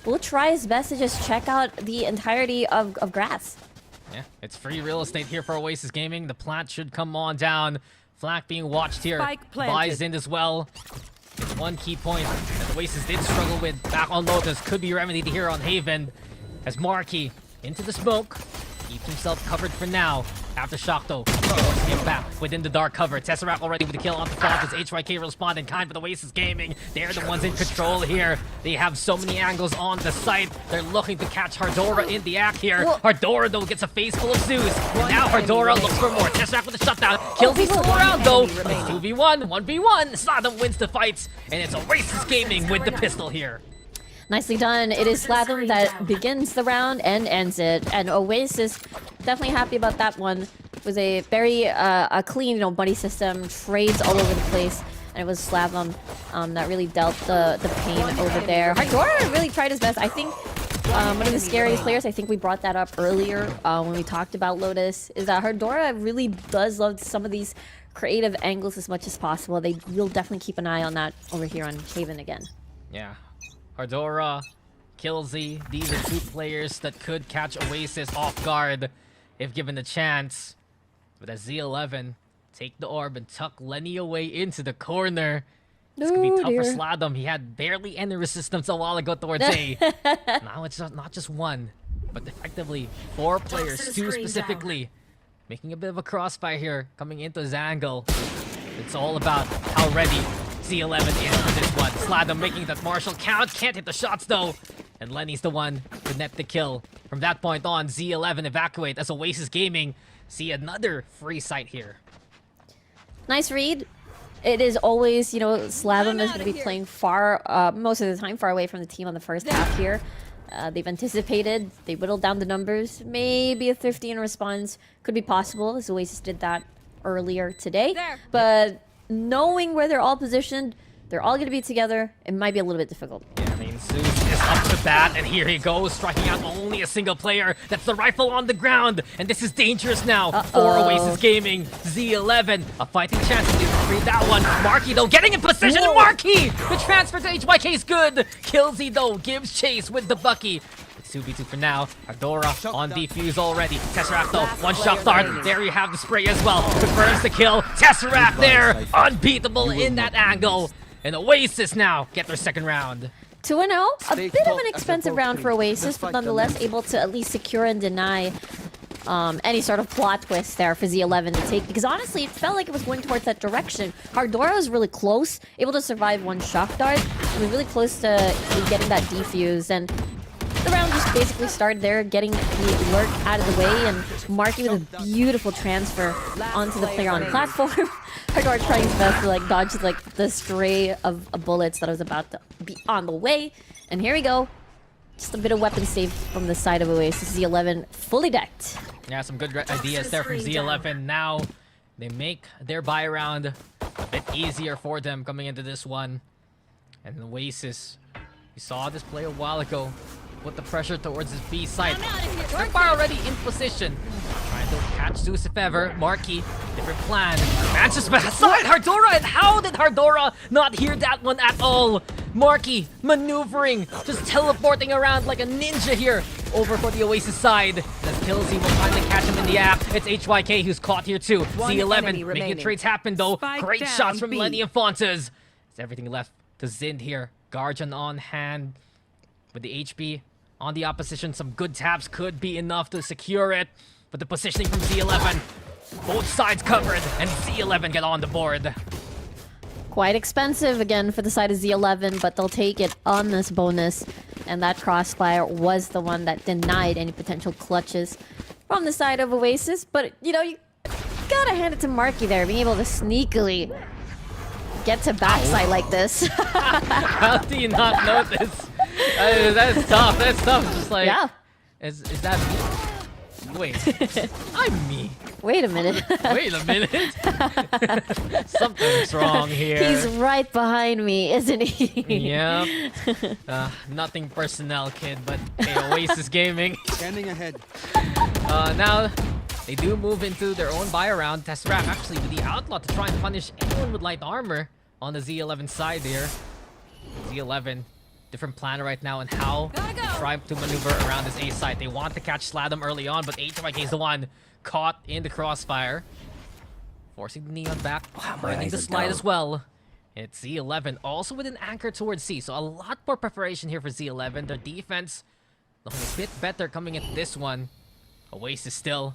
will try his best to just check out the entirety of grass. Yeah, it's free real estate here for Oasis Gaming. The plant should come on down. Flack being watched here by Zind as well. It's one key point that the Oasis did struggle with back on Lotus. Could be remedied here on Haven. As Marky into the smoke. Keeps himself covered for now. Aftershock though, goes him back within the dark cover. Tesseract already with the kill on the front as HYK respond in kind for the Oasis Gaming. They're the ones in control here. They have so many angles on the site. They're looking to catch Hardora in the act here. Hardora though gets a face full of Zeus. And now Hardora looks for more. Tesseract with a shutdown. Kills these full round though. It's 2v1, 1v1. Sladam wins the fights. And it's Oasis Gaming with the pistol here. Nicely done. It is Sladam that begins the round and ends it. And Oasis, definitely happy about that one. It was a very a clean, buddy system, trades all over the place. And it was Sladam that really dealt the pain over there. Hardora really tried his best. I think one of the scariest players, I think we brought that up earlier when we talked about Lotus, is that Hardora really does love some of these creative angles as much as possible. They will definitely keep an eye on that over here on Haven again. Yeah. Hardora, Killzy, these are two players that could catch Oasis off guard if given the chance. But as Z11 take the orb and tuck Lenny away into the corner. This could be tough for Sladam. He had barely any resistance a while ago towards A. Now it's not just one, but effectively 4 players, 2 specifically. Making a bit of a crossfire here, coming into his angle. It's all about how ready Z11 is for this one. Sladam making that Marshall count. Can't hit the shots though. And Lenny's the one to net the kill. From that point on, Z11 evacuate as Oasis Gaming see another free site here. Nice read. It is always, Sladam is going to be playing far, most of the time, far away from the team on the first half here. They've anticipated. They whittled down the numbers. Maybe a thrifty in response could be possible, as Oasis did that earlier today. But knowing where they're all positioned, they're all going to be together, it might be a little bit difficult. Yeah, I mean, Zeus is up to bat, and here he goes, striking out only a single player. That's the rifle on the ground, and this is dangerous now for Oasis Gaming. Z11, a fighting chance to read that one. Marky, though, getting in position. Marky! The transfer to HYK is good. Killzy, though, gives chase with the Bucky. 2v2 for now. Hardora on defuse already. Tesseract though, one shot dart. There you have the spray as well. Confirms the kill. Tesseract there, unbeatable in that angle. And Oasis now get their second round. 2-0, a bit of an expensive round for Oasis, but nonetheless able to at least secure and deny any sort of plot twist there for Z11 to take. Because honestly, it felt like it was going towards that direction. Hardora was really close, able to survive one shock dart. It was really close to getting that defuse. And the round just basically started there, getting the lurk out of the way, and Marky with a beautiful transfer onto the player on the platform. Hardora trying his best to dodge the stray of bullets that was about to be on the way. And here we go. Just a bit of weapon save from the side of Oasis. Z11 fully decked. Yeah, some good ideas there from Z11. Now they make their buy round a bit easier for them coming into this one. And Oasis, we saw this play a while ago. Put the pressure towards his B side. Strickbar already in position. Trying to catch Zeus if ever. Marky, different plan. Manchester side Hardora, and how did Hardora not hear that one at all? Marky maneuvering, just teleporting around like a ninja here. Over for the Oasis side. As Killzy will finally catch him in the app. It's HYK who's caught here too. Z11 making trades happen though. Great shots from Lenny and Fontes. It's everything left to Zind here. Guardian on hand. With the HP on the opposition, some good taps could be enough to secure it. But the positioning from Z11, both sides covered, and Z11 get on the board. Quite expensive again for the side of Z11, but they'll take it on this bonus. And that crossfire was the one that denied any potential clutches from the side of Oasis. But, you gotta hand it to Marky there, being able to sneakily get to backside like this. How do you not notice? That's tough. That's tough. Just like, yeah. Is that me? Wait, I'm me. Wait a minute. Wait a minute. Something's wrong here. He's right behind me, isn't he? Yeah. Nothing personnel, kid, but hey, Oasis Gaming. Standing ahead. Now, they do move into their own buy around. Tesseract actually with the Outlaw to try and punish anyone with light armor on the Z11 side here. Z11. Different plan right now and how to try to maneuver around this A side. They want to catch Sladam early on, but HYK is the one caught in the crossfire. Forcing the Neon back, burning the slide as well. It's Z11 also with an anchor towards C, so a lot more preparation here for Z11. Their defense looking a bit better coming into this one. Oasis still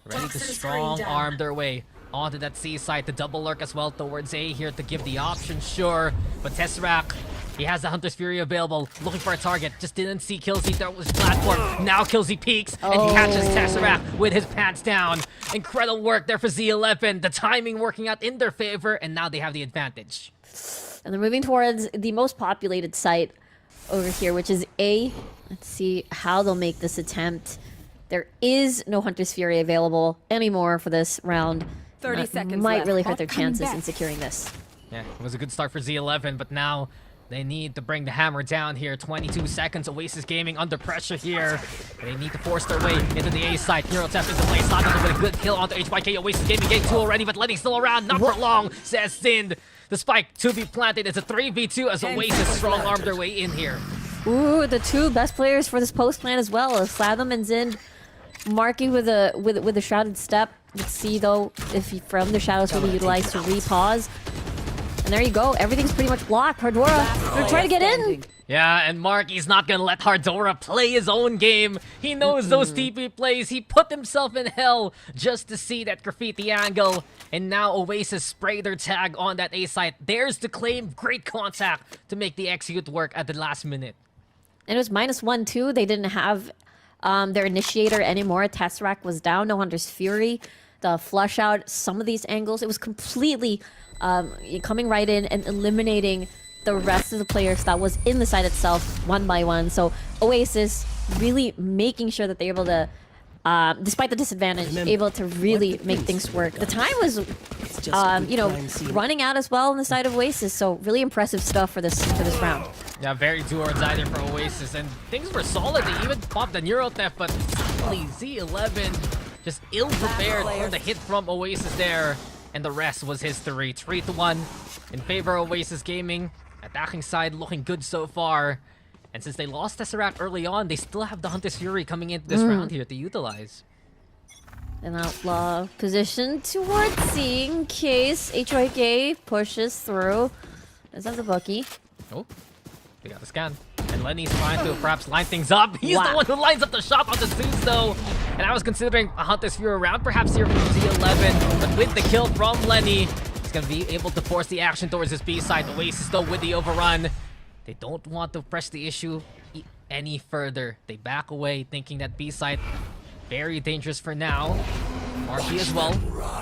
ready to strong arm their way onto that C side to double lurk as well towards A here to give the option, sure. But Tesseract, he has the Hunter's Fury available, looking for a target. Just didn't see Killsy throw his platform. Now Killsy peeks and he catches Tesseract with his pants down. Incredible work there for Z11. The timing working out in their favor, and now they have the advantage. And they're moving towards the most populated site over here, which is A. Let's see how they'll make this attempt. There is no Hunter's Fury available anymore for this round. 30 That seconds might left. really hurt their Bot coming chances back. in securing this. Yeah, it was a good start for Z11, but now they need to bring the hammer down here. 22 seconds. Oasis Gaming under pressure here. They need to force their way into the A side. Neurotep into play. Slotted with a good kill onto HYK. Oasis Gaming getting 2 already, but Lenny's still around. Not for long, says Sind. The spike to be planted. It's a 3v2 as Oasis strong arm their way in here. Ooh, the two best players for this post plan as well. Slatham and Zind. Marky with a shrouded step. Let's see though if he, from the shadows will be utilized to repause. And there you go. Everything's pretty much blocked. Hardora, they're trying to get in. Yeah, and Marky's not gonna let Hardora play his own game. He knows those TP plays. He put himself in hell just to see that graffiti angle. And now Oasis spray their tag on that A site. There's the claim. Great contact to make the execute work at the last minute. And it was -1-2. They didn't have their initiator anymore. Tesseract was down. No Hunter's Fury. The flush out, some of these angles, it was completely coming right in and eliminating the rest of the players that was in the site itself one by one. So Oasis really making sure that they're able to, despite the disadvantage, able to really make things work. The time was, you know, running out as well on the side of Oasis. So really impressive stuff for this round. Yeah, very do or die there for Oasis, and things were solid. They even popped the Neuro Theft, but suddenly Z11 just ill-prepared for the hit from Oasis there, and the rest was history. 3-1 in favor of Oasis Gaming. Attacking side looking good so far, and since they lost Tesseract early on, they still have the Hunter's Fury coming into this round here to utilize. An outlaw position towards C in case HYK pushes through. Does have the Bucky. Oh, they got the scan. And Lenny's trying to perhaps line things up. He's Wow. the one who lines up the shot on the Zeus though. And I was considering a Hunter's Fury round perhaps here from Z11. But with the kill from Lenny, he's going to be able to force the action towards his B side. Oasis though with the overrun. They don't want to press the issue any further. They back away thinking that B side very dangerous for now. Marky as well.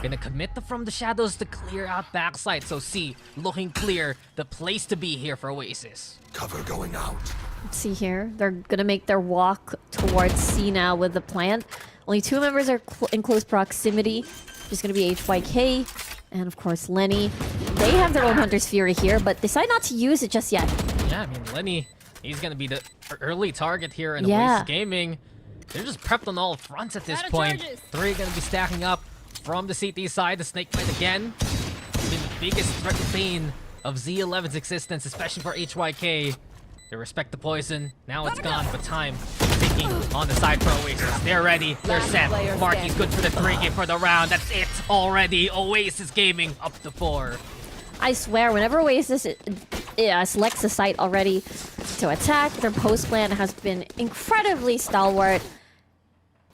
Gonna commit from the shadows to clear out backside. So C looking clear. The place to be here for Oasis. Cover going out. Let's see here. They're gonna make their walk towards C now with the plant. Only 2 members are in close proximity. There's gonna be HYK and of course Lenny. They have their own Hunter's Fury here, but decide not to use it just yet. Yeah, I mean Lenny, he's gonna be the early target here in Yeah. Oasis Gaming. They're just prepped on all fronts at this point. 3 gonna be stacking up from the CT side. The snake bite again. It's been the biggest threat bane of Z11's existence, especially for HYK. They respect the poison. Now it's gone, but time ticking on the side for Oasis. They're ready. They're set. Marky's good for the 3 game for the round. That's it already. Oasis Gaming up to 4. I swear, whenever Oasis selects a site already to attack, their post plan has been incredibly stalwart.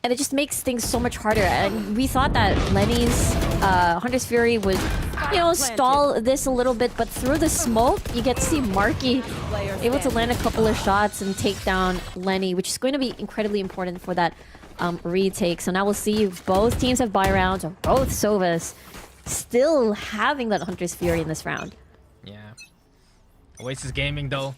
And it just makes things so much harder. And we thought that Lenny's Hunter's Fury would, you know, stall this a little bit, but through the smoke, you get to see Marky able to land a couple of shots and take down Lenny, which is going to be incredibly important for that retake. So now we'll see if both teams have buy rounds, or both Sovas still having that Hunter's Fury in this round. Yeah. Oasis Gaming, though,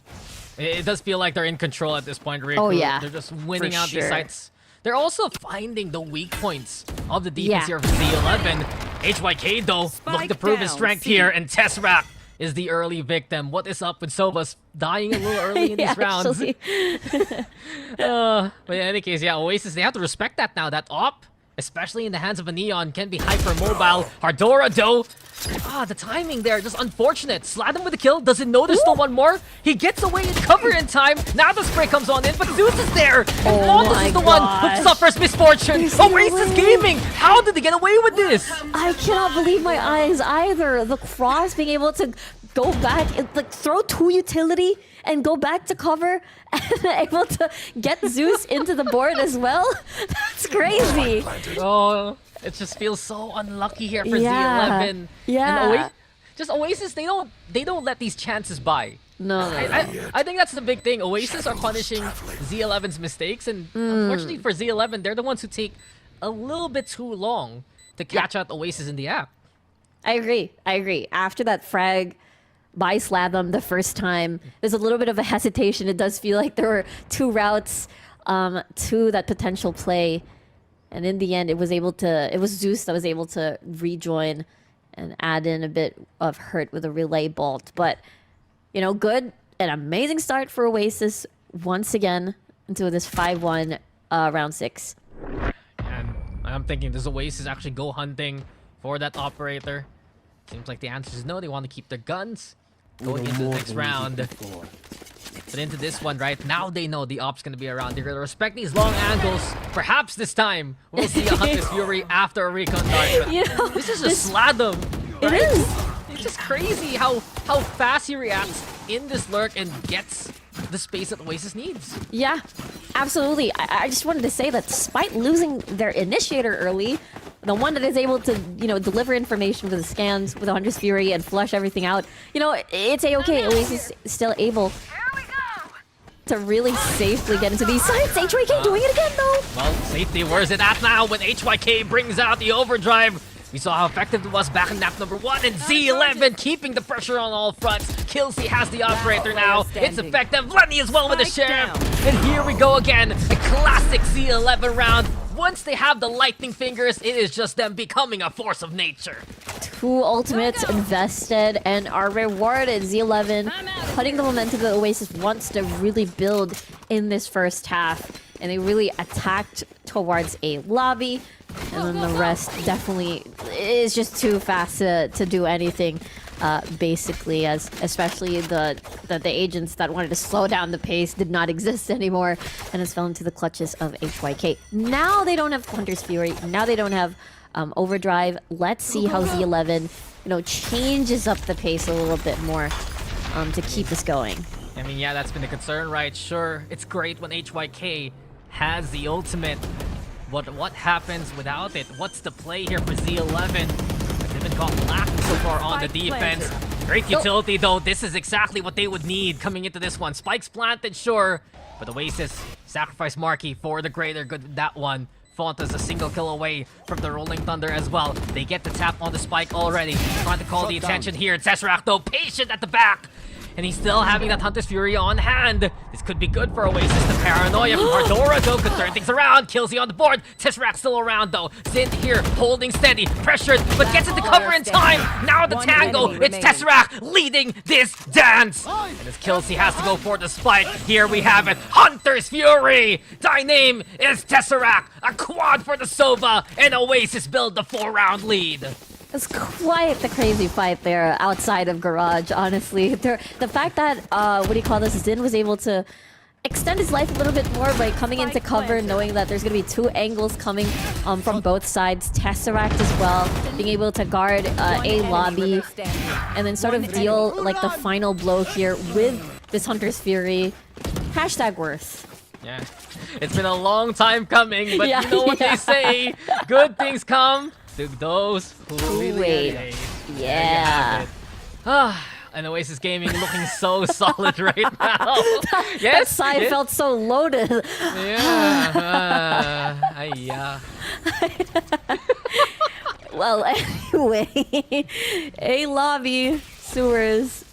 it does feel like they're in control at this point, Riku. Oh, yeah. They're just winning For out these sure. sites. They're also finding the weak points of the defense Yeah. here for Z11. HYK, though, looking to prove his down, strength C. here, and Tesseract is the early victim. What is up with Sovas dying a little early in these rounds? Actually. But in any case, yeah, Oasis, they have to respect that now. That op, especially in the hands of a Neon, can be hyper-mobile. Hardora, though, the timing there, just unfortunate. Slatham with the kill, doesn't notice the one more. He gets away in cover in time. Now the spray comes on in, but Zeus is there. And Oh Montes my is the one gosh. who suffers misfortune. There's no Oasis way. Gaming, how did they get away with this? I cannot believe my eyes either. The cross being able to go back, like throw 2 utility and go back to cover and able to get Zeus into the board as well. That's crazy. Oh, it just feels so unlucky here for Yeah. Z11. Yeah. And just Oasis, they don't let these chances by. No. I think that's the big thing. Oasis are punishing Z11's mistakes, and unfortunately for Z11, they're the ones who take a little bit too long to catch out Oasis in the app. I agree. After that frag by Slatham the first time, there's a little bit of a hesitation. It does feel like there were 2 routes to that potential play. And in the end, it was Zeus that was able to rejoin and add in a bit of hurt with a relay bolt. But, you know, good, an amazing start for Oasis once again into this 5-1 round 6. And I'm thinking, does Oasis actually go hunting for that operator? Seems like the answer is no. They want to keep their guns going into the next round. But into this one, right now they know the op's going to be around. They're going to respect these long angles. Perhaps this time we'll see a Hunter's Fury after a recon dart. You know, This is just Slatham. It Right? is. It's just crazy how fast he reacts in this lurk and gets the space that Oasis needs. Yeah, absolutely. I just wanted to say that despite losing their initiator early, the one that is able to, you know, deliver information with the scans, with the Hunter's Fury, and flush everything out, you know, it's a-okay. Oasis is still able to really safely get into these sites. HYK doing it again, though. Well, safety, where's it at now when HYK brings out the overdrive? We saw how effective it was back in map number 1, and Z11 keeping the pressure on all fronts. Killsey has the operator now. It's effective. Lenny as well with the sheriff. And here we go again. A classic Z11 round. Once they have the lightning fingers, it is just them becoming a force of nature. 2 ultimates invested and are rewarded. Z11 putting the momentum that Oasis wants to really build in this first half. And they really attacked towards a lobby. And then the rest definitely is just too fast to do anything. Basically, as especially the agents that wanted to slow down the pace did not exist anymore, and has fell into the clutches of HYK. Now they don't have Hunter's Fury. Now they don't have Overdrive. Let's see how Z11, you know, changes up the pace a little bit more to keep this going. I mean, yeah, that's been a concern, right? Sure, it's great when HYK has the ultimate. But what happens without it? What's the play here for Z11? They've been caught lacking so far on the defense. Great utility, though. This is exactly what they would need coming into this one. Spikes planted, sure. But Oasis sacrifice Marky for the greater good with that one. Fonta's a single kill away from the Rolling Thunder as well. They get the tap on the spike already. Trying to call the attention here. Tesseract, though, patient at the back. And he's still having that Hunter's Fury on hand. This could be good for Oasis. The paranoia from Ardora, though, could turn things around. Killsey on the board. Tesseract still around, though. Zint here, holding steady. Pressured, but gets it to cover in time. Now the tango. It's Tesseract leading this dance. And as Killsey has to go for the spike, here we have it. Hunter's Fury. Thy name is Tesseract. A quad for the Sova. And Oasis build the 4-round lead. It's quite the crazy fight there outside of Garage, honestly. The fact that, Zin was able to extend his life a little bit more by coming into cover, knowing that there's going to be 2 angles coming from both sides. Tesseract as well, being able to guard a lobby, and then sort of deal like the final blow here with this Hunter's Fury. Hashtag worth. Yeah, it's been a long time coming, but Yeah, you know what they say. Good things come to those who really wait. wait. Yeah. And Oasis Gaming looking so solid right now. That Yes, side yes. felt so loaded. Yeah. Yeah. Well, anyway, a lobby, sewers.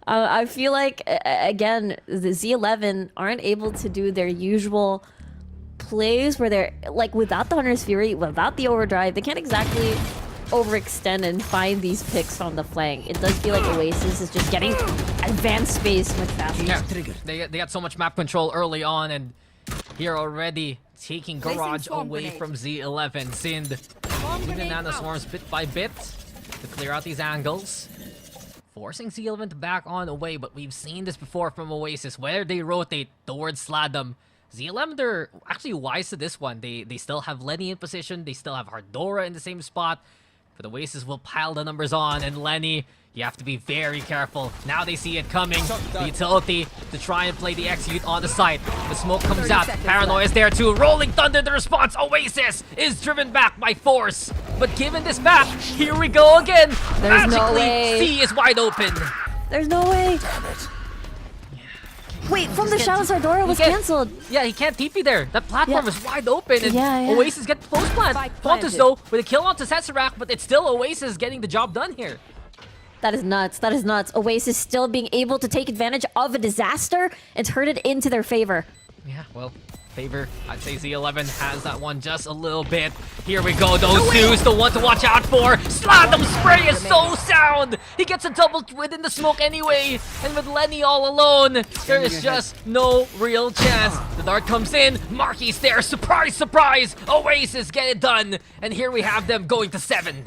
I feel like, again, the Z11 aren't able to do their usual plays where they're, like, without the Hunter's Fury, without the Overdrive, they can't exactly overextend and find these picks on the flank. It does feel like Oasis is just getting advanced space much faster. Yeah. They got so much map control early on, and here already taking Garage away from Z11. Sind using the Nano Swarms bit by bit to clear out these angles. Forcing Z11 to back on away, but we've seen this before from Oasis, where they rotate towards Sladam. Z11, they're actually wise to this one. They still have Lenny in position, they still have Hardora in the same spot. But Oasis will pile the numbers on, and Lenny, you have to be very careful. Now they see it coming. The utility to try and play the execute on the site. The smoke comes out. Paranoia is there too. Rolling Thunder, the response. Oasis is driven back by force. But given this map, here we go again. There's no Magically, way. C is wide open. There's no way. Wait, from the Shadows Ardora was cancelled. Yeah, he can't TP there. That platform is wide open, and Yeah. Oasis get close plant. Spike Fontus planted. though with a kill onto Setserac, but it's still Oasis getting the job done here. That is nuts. That is nuts. Oasis still being able to take advantage of a disaster and turn it into their favor. Yeah, well, favor. I'd say Z11 has that one just a little bit. Here we go. Those twos, the one to watch out for. Slalom spray is so sound. He gets a double within the smoke anyway. And with Lenny all alone, there is just no real chance. The dart comes in. Marky's there. Surprise, surprise. Oasis get it done. And here we have them going to 7.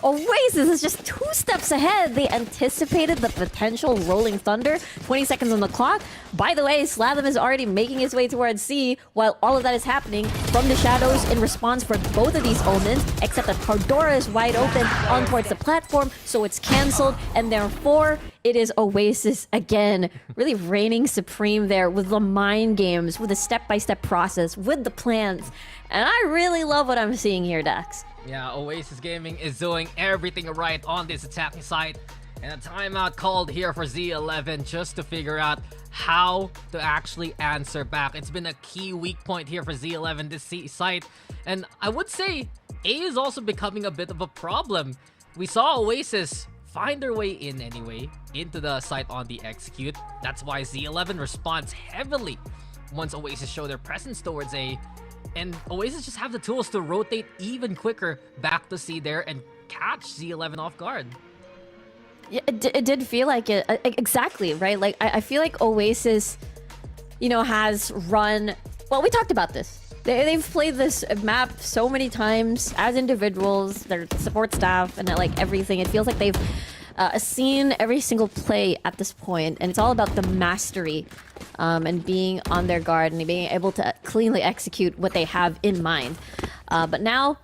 Oasis is just 2 steps ahead. They anticipated the potential rolling thunder. 20 seconds on the clock. By the way, Slatham is already making his way towards C while all of that is happening from the shadows in response for both of these omens, except that Ardora is wide open on towards the platform, so it's cancelled, and therefore it is Oasis again, really reigning supreme there with the mind games, with the step-by-step process, with the plans. And I really love what I'm seeing here, Dax. Yeah, Oasis Gaming is doing everything right on this attacking side. And a timeout called here for Z11 just to figure out how to actually answer back. It's been a key weak point here for Z11 this site. And I would say A is also becoming a bit of a problem. We saw Oasis find their way in anyway, into the site on the execute. That's why Z11 responds heavily once Oasis show their presence towards A. And Oasis just have the tools to rotate even quicker back to C there and catch Z11 off guard. Yeah, it did feel like it. Exactly, right? Like, I feel like Oasis, you know, has run... Well, we talked about this. They've played this map so many times as individuals, their support staff, and like everything. It feels like they've seen every single play at this point, and it's all about the mastery and being on their guard and being able to cleanly execute what they have in mind. But now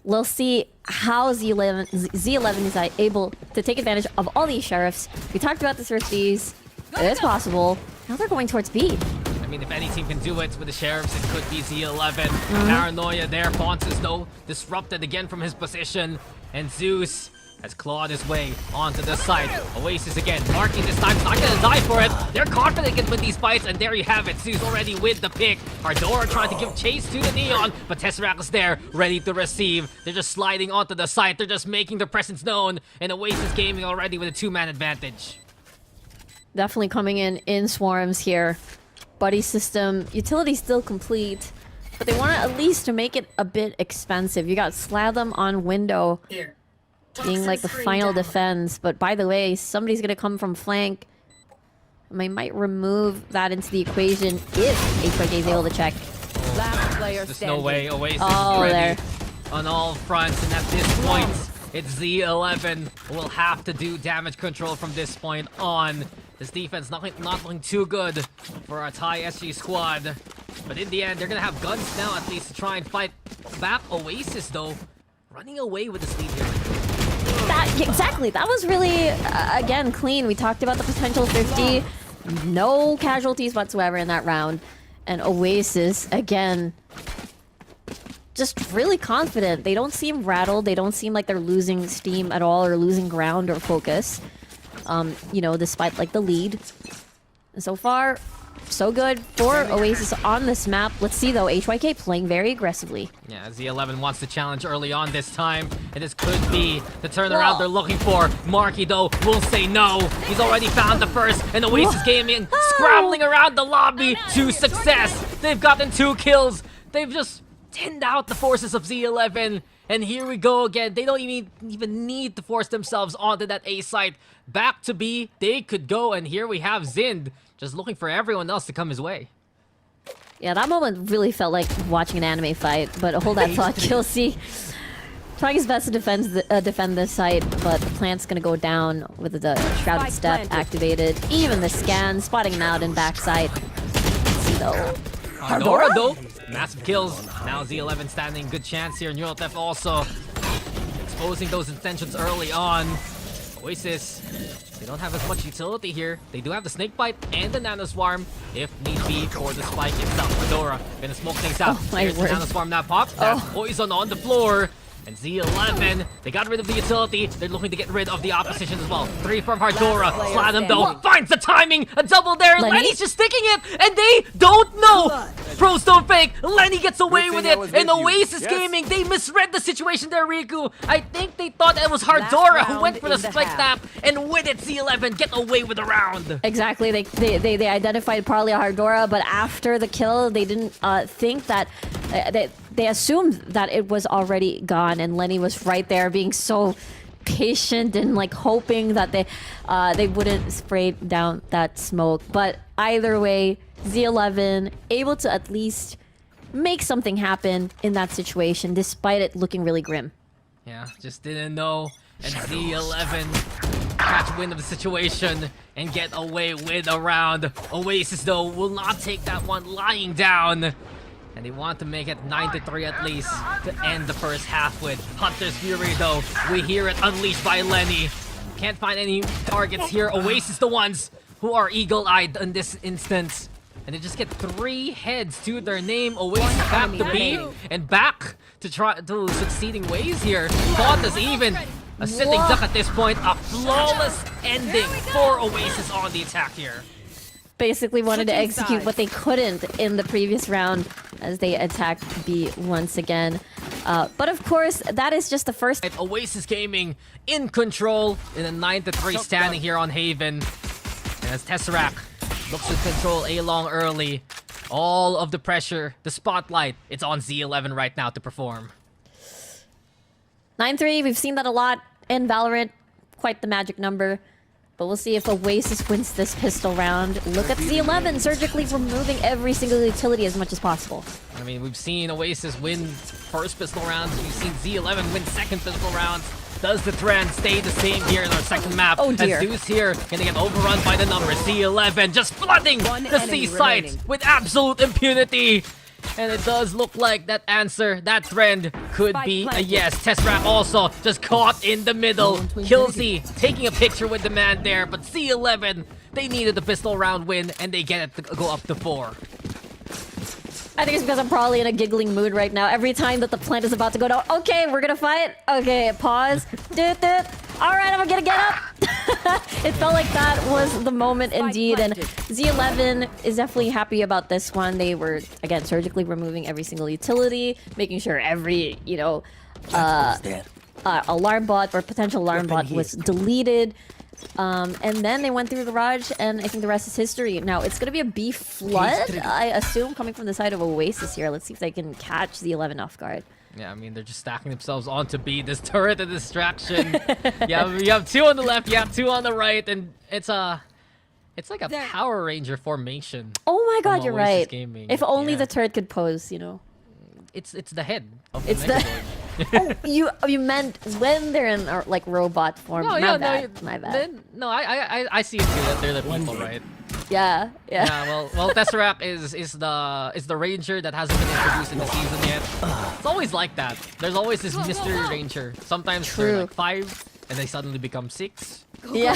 we'll see how Z11 is able to take advantage of all these sheriffs. We talked about this with these. It is possible. Now they're going towards B. I mean, if any team can do it with the sheriffs, it could be Z11. Paranoia there. Fontus, though, disrupted again from his position. And Zeus has clawed his way onto the side. Oasis again, marking this time. It's not gonna die for it. They're confident with these fights, and there you have it. Zeus already with the pick. Ardora trying to give chase to the Neon, but Tesseract is there, ready to receive. They're just sliding onto the site. They're just making their presence known. And Oasis Gaming already with a 2-man advantage. Definitely coming in swarms here. Buddy system, utility still complete, but they want to at least to make it a bit expensive. You got Slatham on window being like the final defense, but by the way, somebody's gonna come from flank. And they might remove that into the equation if HYK is able to check. Last player There's standing. no way Oasis Oh, is ready there. on all fronts, and at this point, it's Z11 will have to do damage control from this point on. This defense not looking too good for our Thai SG squad. But in the end, they're gonna have guns now at least to try and fight back. Oasis, though, running away with this lead here. Exactly, that was really, again, clean. We talked about the potential 50. No casualties whatsoever in that round. And Oasis, again, just really confident. They don't seem rattled. They don't seem like they're losing steam at all or losing ground or focus. You know, despite like the lead. And so far, so good for Oasis on this map. Let's see though, HYK playing very aggressively. Yeah, Z11 wants to challenge early on this time, and this could be the turnaround they're looking for. Marky, though, will say no. He's already found the first, and Oasis Gaming scrabbling around the lobby to success. They've gotten 2 kills. They've just thinned out the forces of Z11. And here we go again. They don't even need to force themselves onto that A site. Back to B, they could go, and here we have Zind just looking for everyone else to come his way. Yeah, that moment really felt like watching an anime fight, but hold that thought. Killsey trying his best to defend this site, but the plant's gonna go down with the Shrouded Step activated. Even the scan, spotting him out in backside. So, Ardora, though, massive kills. Now Z11 standing good chance here. Neural Theft also exposing those intentions early on. Oasis, they don't have as much utility here. They do have the snake bite and the nano swarm if need be for the spike itself. Fedora gonna smoke things out. Oh my Here's the word. nano swarm that pops. That's poison on the floor. And Z11, they got rid of the utility. They're looking to get rid of the opposition as well. 3 from Hardora. Slam them though. Finds the timing. A double there. Lenny? Lenny's just sticking it. And they don't know. Pros don't fake. Lenny gets away with it. And Oasis Gaming, they misread the situation there, Riku. I think they thought it was Hardora who went for the spike tap. And with it, Z11 get away with the round. Exactly. They identified probably a Hardora, but after the kill, they didn't think that they assumed that it was already gone, and Lenny was right there, being so patient and like hoping that they wouldn't spray down that smoke. But either way, Z11 able to at least make something happen in that situation, despite it looking really grim. Yeah, just didn't know. And Z11 catch wind of the situation and get away with a round. Oasis, though, will not take that one lying down. And they want to make it 9-3 at least to end the first half with Hunter's Fury, though. We hear it unleashed by Lenny. Can't find any targets here. Oasis the ones who are eagle-eyed in this instance. And they just get 3 heads to their name. Oasis back to B and back to try to succeeding ways here. Thought is even a sitting duck at this point. A flawless ending for Oasis on the attack here. Basically wanted to execute what they couldn't in the previous round as they attacked B once again. But of course, that is just the first. Oasis Gaming in control in a 9-3 standing here on Haven. And as Tesseract looks to control A-Long early, all of the pressure, the spotlight, it's on Z11 right now to perform. 9-3, we've seen that a lot in Valorant. Quite the magic number. But we'll see if Oasis wins this pistol round. Look at Z11 surgically removing every single utility as much as possible. I mean, we've seen Oasis win first pistol rounds. We've seen Z11 win second pistol rounds. Does the trend stay the same here in our second map? Oh dear. As Deuce here gonna get overrun by the numbers. Z11 just flooding the C site with absolute impunity. And it does look like that answer, that trend, could be a yes. Tesseract also just caught in the middle. Killsy taking a picture with the man there, but C11, they needed the pistol round win, and they get it to go up to 4. I think it's because I'm probably in a giggling mood right now. Every time that the plant is about to go down, okay, we're gonna fight. Okay, pause. Alright, I'm gonna get up. It felt like that was the moment indeed, and Z11 is definitely happy about this one. They were, again, surgically removing every single utility, making sure every, alarm bot or potential alarm bot was deleted. And then they went through the garage, and I think the rest is history. Now, it's going to be a B flood, I assume, coming from the side of Oasis here. Let's see if they can catch the 11 off guard. Yeah, I mean, they're just stacking themselves onto B. This turret, a distraction. Yeah, you have 2 on the left, you have 2 on the right, and it's like a Power Ranger formation. Oh my god, you're Oasis right. Gaming. If only Yeah. the turret could pose, It's the head of It's the the... Megazord. Oh, you meant when they're in like robot form. No, my yeah, bad. My bad. Then, no, I see it too. That they're the people, right? Yeah. Yeah, well, Tesseract is the ranger that hasn't been introduced in the season yet. It's always like that. There's always this mystery ranger. Sometimes they're like 5, and they suddenly become 6. Yeah.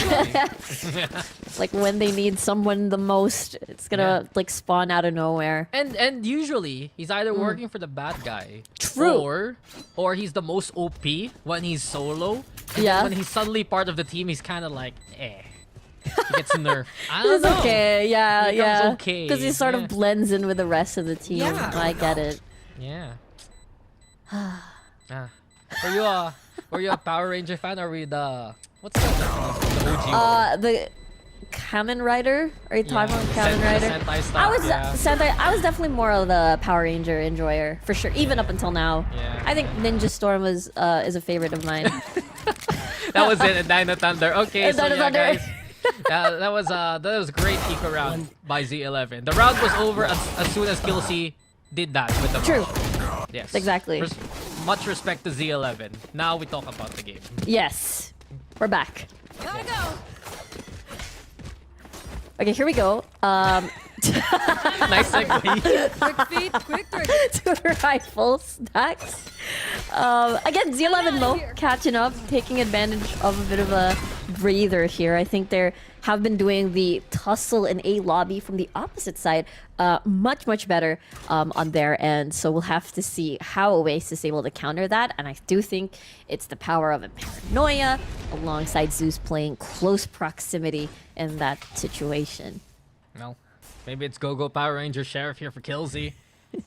Like when they need someone the most, it's gonna like spawn out of nowhere. And usually he's either working for the bad guy, True. or he's the most OP when he's solo. And Yeah. when he's suddenly part of the team, he's kind of like, eh. He gets nerfed. I don't It's know. okay. Yeah, He yeah. becomes okay, Because he sort yeah. of blends in with the rest of the team. Yeah. I get it. Yeah. Were you a Power Ranger fan, or were you the what's the OG one? The Kamen Rider? Are you talking about Kamen Rider? Sentai I style, was yeah. Sentai. I was definitely more of the Power Ranger enjoyer for sure, even up until now. Yeah. I think Ninja Storm is a favorite of mine. That was it, and Dino Thunder. Okay, And so Dino yeah, Thunder. guys. That was a great eco round by Z11. The round was over as soon as Killsy did that with the True. rush. Yes. Exactly. Much respect to Z11. Now we talk about the game. Yes, we're back. Gotta go. Okay, here we go. Nice segue. Quick feet, quick trigger. 2 rifle stacks. Again, Z11 low, catching up, taking advantage of a bit of a breather here. I think they have been doing the tussle in A lobby from the opposite side much better on their end. So we'll have to see how OAS is able to counter that. And I do think it's the power of a paranoia alongside Zeus playing close proximity in that situation. Well, maybe it's Go-Go Power Ranger Sheriff here for Killsy.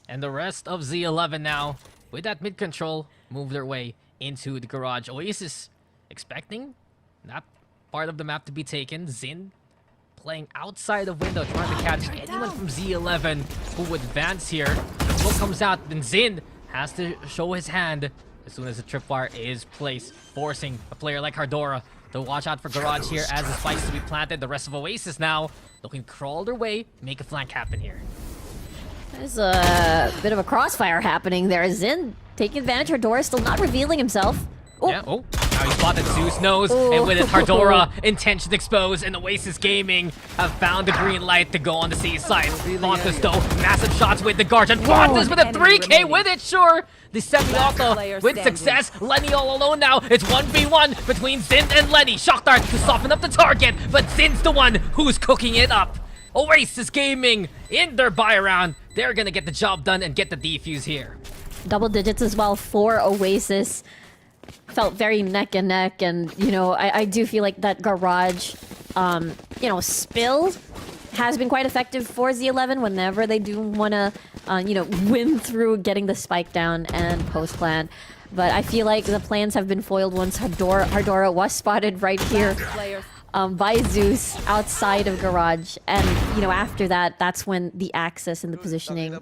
And the rest of Z11 now, with that mid control, move their way into the garage. Oasis expecting that part of the map to be taken. Zin playing outside of window, trying to catch anyone from Z11 who would advance here. The smoke comes out, then Zin has to show his hand as soon as the tripwire is placed, forcing a player like Hardora to watch out for garage here as the spikes to be planted. The rest of Oasis now looking to crawl their way, make a flank happen here. There's a bit of a crossfire happening there. Zin taking advantage. Hardora still not revealing himself. Oh. Yeah, oh, now he spotted Zeus nose, and with it, Hardora, intention exposed, and Oasis Gaming have found the green light to go on the C side. Fontes, though, massive shots with the guards, and Fontes with a 3K with it, sure! The semi-auto with success. Lenny all alone now. It's 1v1 between Zin and Lenny. Shock dart to soften up the target, but Zin's the one who's cooking it up. Oasis Gaming in their buy round. They're gonna get the job done and get the defuse here. Double digits as well for Oasis. Felt very neck and neck, and you know, I do feel like that garage, you know, spill has been quite effective for Z11 whenever they do want to, you know, win through getting the spike down and post plan. But I feel like the plans have been foiled once Hardora was spotted right here by Zeus outside of garage, and you know, after that, that's when the access and the positioning.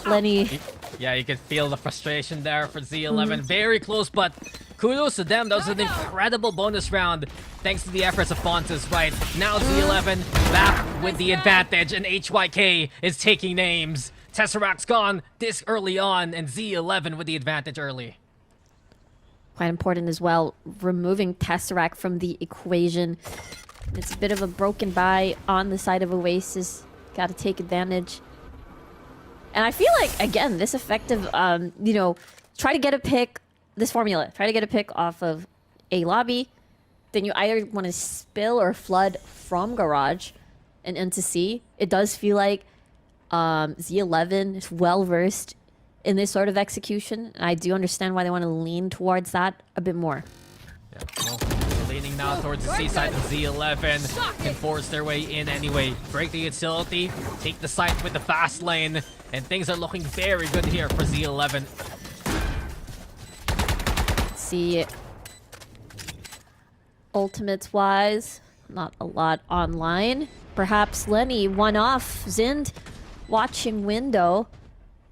Lenny. Yeah, you can feel the frustration there for Z11. Very close, but kudos to them. That was an incredible bonus round thanks to the efforts of Fontes, right? Now Z11 back with the advantage, and HYK is taking names. Tesseract's gone this early on, and Z11 with the advantage early. Quite important as well, removing Tesseract from the equation. It's a bit of a broken buy on the side of Oasis. Got to take advantage. And I feel like, again, this effective, you know, try to get a pick, this formula, try to get a pick off of A lobby, then you either want to spill or flood from garage and into C. It does feel like Z11 is well-versed in this sort of execution. And I do understand why they want to lean towards that a bit more. Yeah, well, leaning now towards the C side of Z11 can force their way in anyway. Break the utility, take the site with the fast lane, and things are looking very good here for Z11. Let's see, ultimates-wise, not a lot online. Perhaps Lenny one off. Zind watching window.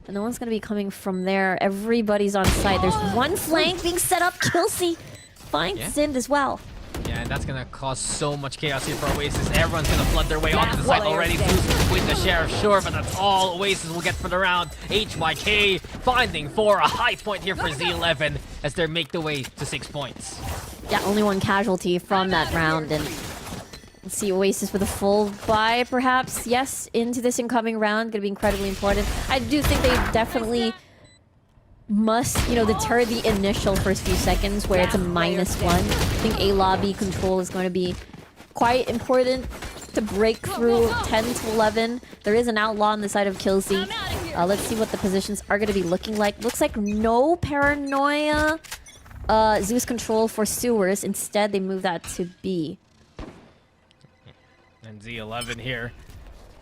And no one's going to be coming from there. Everybody's on site. There's one flank being set up. Killsy finds Zind as well. Yeah, and that's gonna cause so much chaos here for Oasis. Everyone's gonna flood their way onto the site already. Zeus with the Sheriff, sure, but that's all Oasis will get for the round. HYK finding for a high point here for Z11 as they make the way to 6 points. Yeah, only one casualty from that round, and let's see Oasis with a full buy, perhaps. Yes, into this incoming round, gonna be incredibly important. I do think they definitely must, you know, deter the initial first few seconds where it's a -1. I think A lobby control is going to be quite important to break through 10 to 11. There is an outlaw on the side of Killsy. Let's see what the positions are going to be looking like. Looks like no paranoia Zeus control for sewers. Instead, they move that to B. And Z11 here,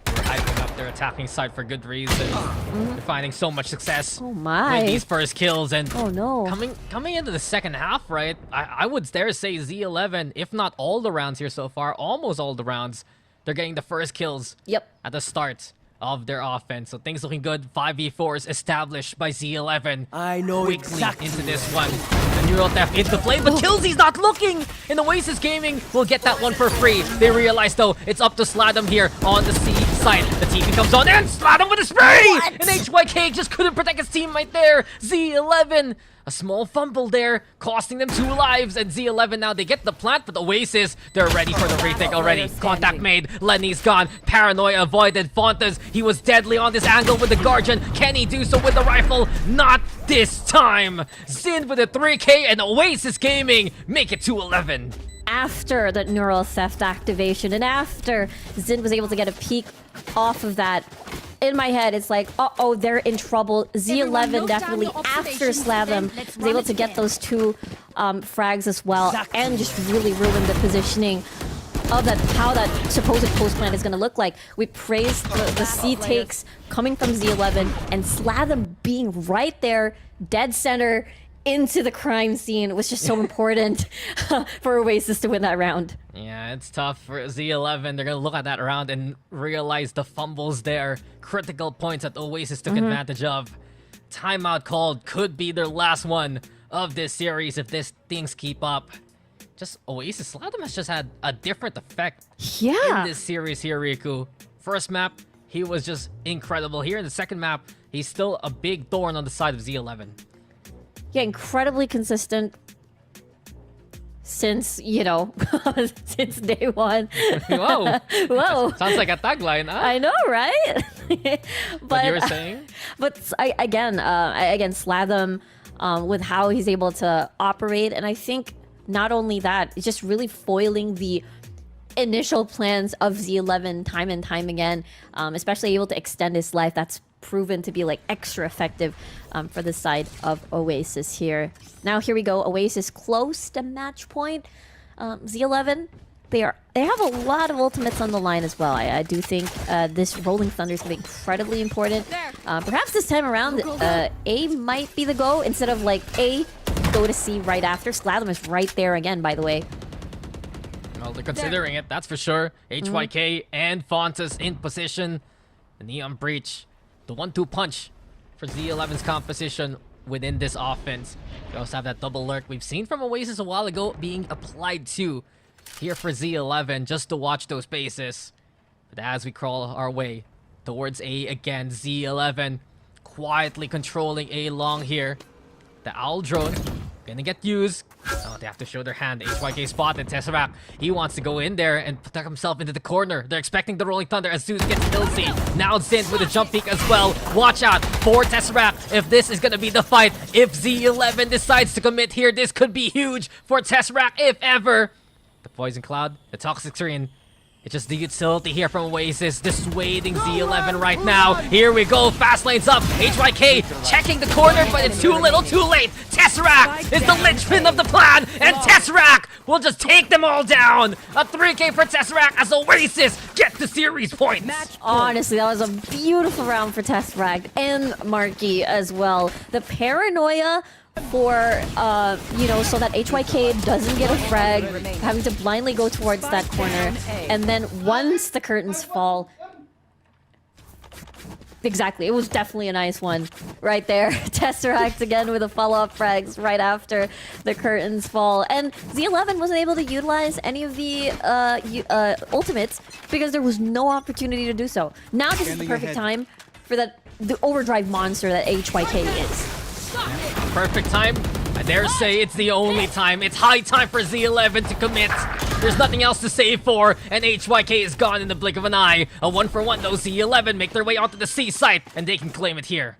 we're hyping up their attacking side for good reason. They're finding so much success with these first kills, and coming into the second half, right? I would dare say Z11, if not all the rounds here so far, almost all the rounds, they're getting the first kills at the start of their offense. So things looking good. 5v4s established by Z11. I know quickly exactly. into this one. The neural theft into play, but Killsy's not looking! And Oasis Gaming will get that one for free. They realize, though, it's up to Sladum here on the C site. The TP comes on and slap him with a spray! And HYK just couldn't protect his team right there. Z11, a small fumble there, costing them 2 lives. And Z11 now, they get the plant, but Oasis, they're ready for the retake already. Contact made, Lenny's gone, Paranoia avoided, Fontas, he was deadly on this angle with the Guardian. Can he do so with the rifle? Not this time. Zin with a 3K and Oasis Gaming make it to 11. After the neural theft activation and after Zin was able to get a peek off of that, in my head it's like, uh-oh, they're in trouble. Z11 definitely, after Slathem, was able to get those 2 frags as well and just really ruined the positioning of that, how that supposed post plan is going to look like. We praised the C takes coming from Z11 and Slathem being right there, dead center, into the crime scene was just so important for Oasis to win that round. Yeah, it's tough for Z11. They're gonna look at that round and realize the fumbles there. Critical points that Oasis took advantage of. Timeout called, could be their last one of this series if things keep up. Just Oasis, Slathem has just had a different effect in this series here, Riku. First map, he was just incredible. Here in the second map, he's still a big thorn on the side of Z11. Yeah, incredibly consistent since, you know, since day one. Whoa. Whoa. Sounds like a tagline, huh? I know, right? But you were saying? But again, Slathem, with how he's able to operate, and I think not only that, it's just really foiling the initial plans of Z11 time and time again, especially able to extend his life. That's proven to be like extra effective for the side of Oasis here. Now here we go, Oasis close to match point. Z11, they have a lot of ultimates on the line as well. I do think this Rolling Thunder is going to be incredibly important. Perhaps this time around, A might be the go instead of like A, go to C right after. Slathem is right there again, by the way. Well, they're considering it, that's for sure. HYK and Fontas in position. The Neon Breach, the 1-2 punch for Z11's composition within this offense. We also have that double lurk we've seen from Oasis a while ago being applied to here for Z11 just to watch those bases. But as we crawl our way towards A again, Z11 quietly controlling A long here. The Owl drone gonna get used. Oh, they have to show their hand. HYK spotted Tesseract. He wants to go in there and protect himself into the corner. They're expecting the Rolling Thunder as Zeus gets Ilzy. Now Zint with a jump peek as well. Watch out for Tesseract if this is gonna be the fight. If Z11 decides to commit here, this could be huge for Tesseract if ever. The Poison Cloud, the Toxic Screen. It's just the utility here from Oasis, dissuading Z11 right now. Here we go, fast lanes up. HYK checking the corner, but it's too little, too late. Tesseract is the linchpin of the plan, and Tesseract will just take them all down. A 3K for Tesseract as Oasis get the series points. Honestly, that was a beautiful round for Tesseract and Marky as well. The paranoia for, you know, so that HYK doesn't get a frag, having to blindly go towards that corner. And then once the curtains fall... Exactly, it was definitely a nice one right there. Tesseract again with a follow-up frags right after the curtains fall. And Z11 wasn't able to utilize any of the ultimates because there was no opportunity to do so. Now this is the perfect time for the overdrive monster that HYK is. Perfect time. I dare say it's the only time. It's high time for Z11 to commit. There's nothing else to save for, and HYK is gone in the blink of an eye. A 1-for-1 though. Z11 make their way onto the C site, and they can claim it here.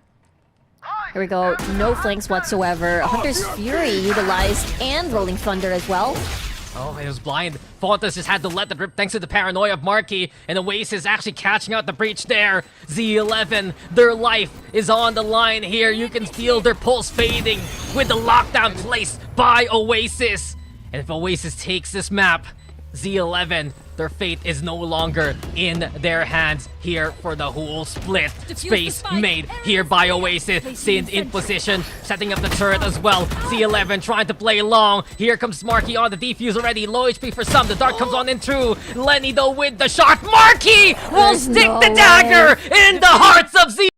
Here we go. No flanks whatsoever. Hunter's Fury utilized and Rolling Thunder as well. Oh, it was blind. Fontas just had to let the rip thanks to the paranoia of Marky, and Oasis actually catching out the breach there. Z11, their life is on the line here. You can feel their pulse fading with the lockdown placed by Oasis. And if Oasis takes this map, Z11, their fate is no longer in their hands here for the whole split. Space made here by Oasis. Sind in position, setting up the turret as well. Z11 trying to play long. Here comes Marky on the defuse already. Low HP for some. The dart comes on in true. Lenny though with the shot. Marky will stick the dagger in the hearts of Z.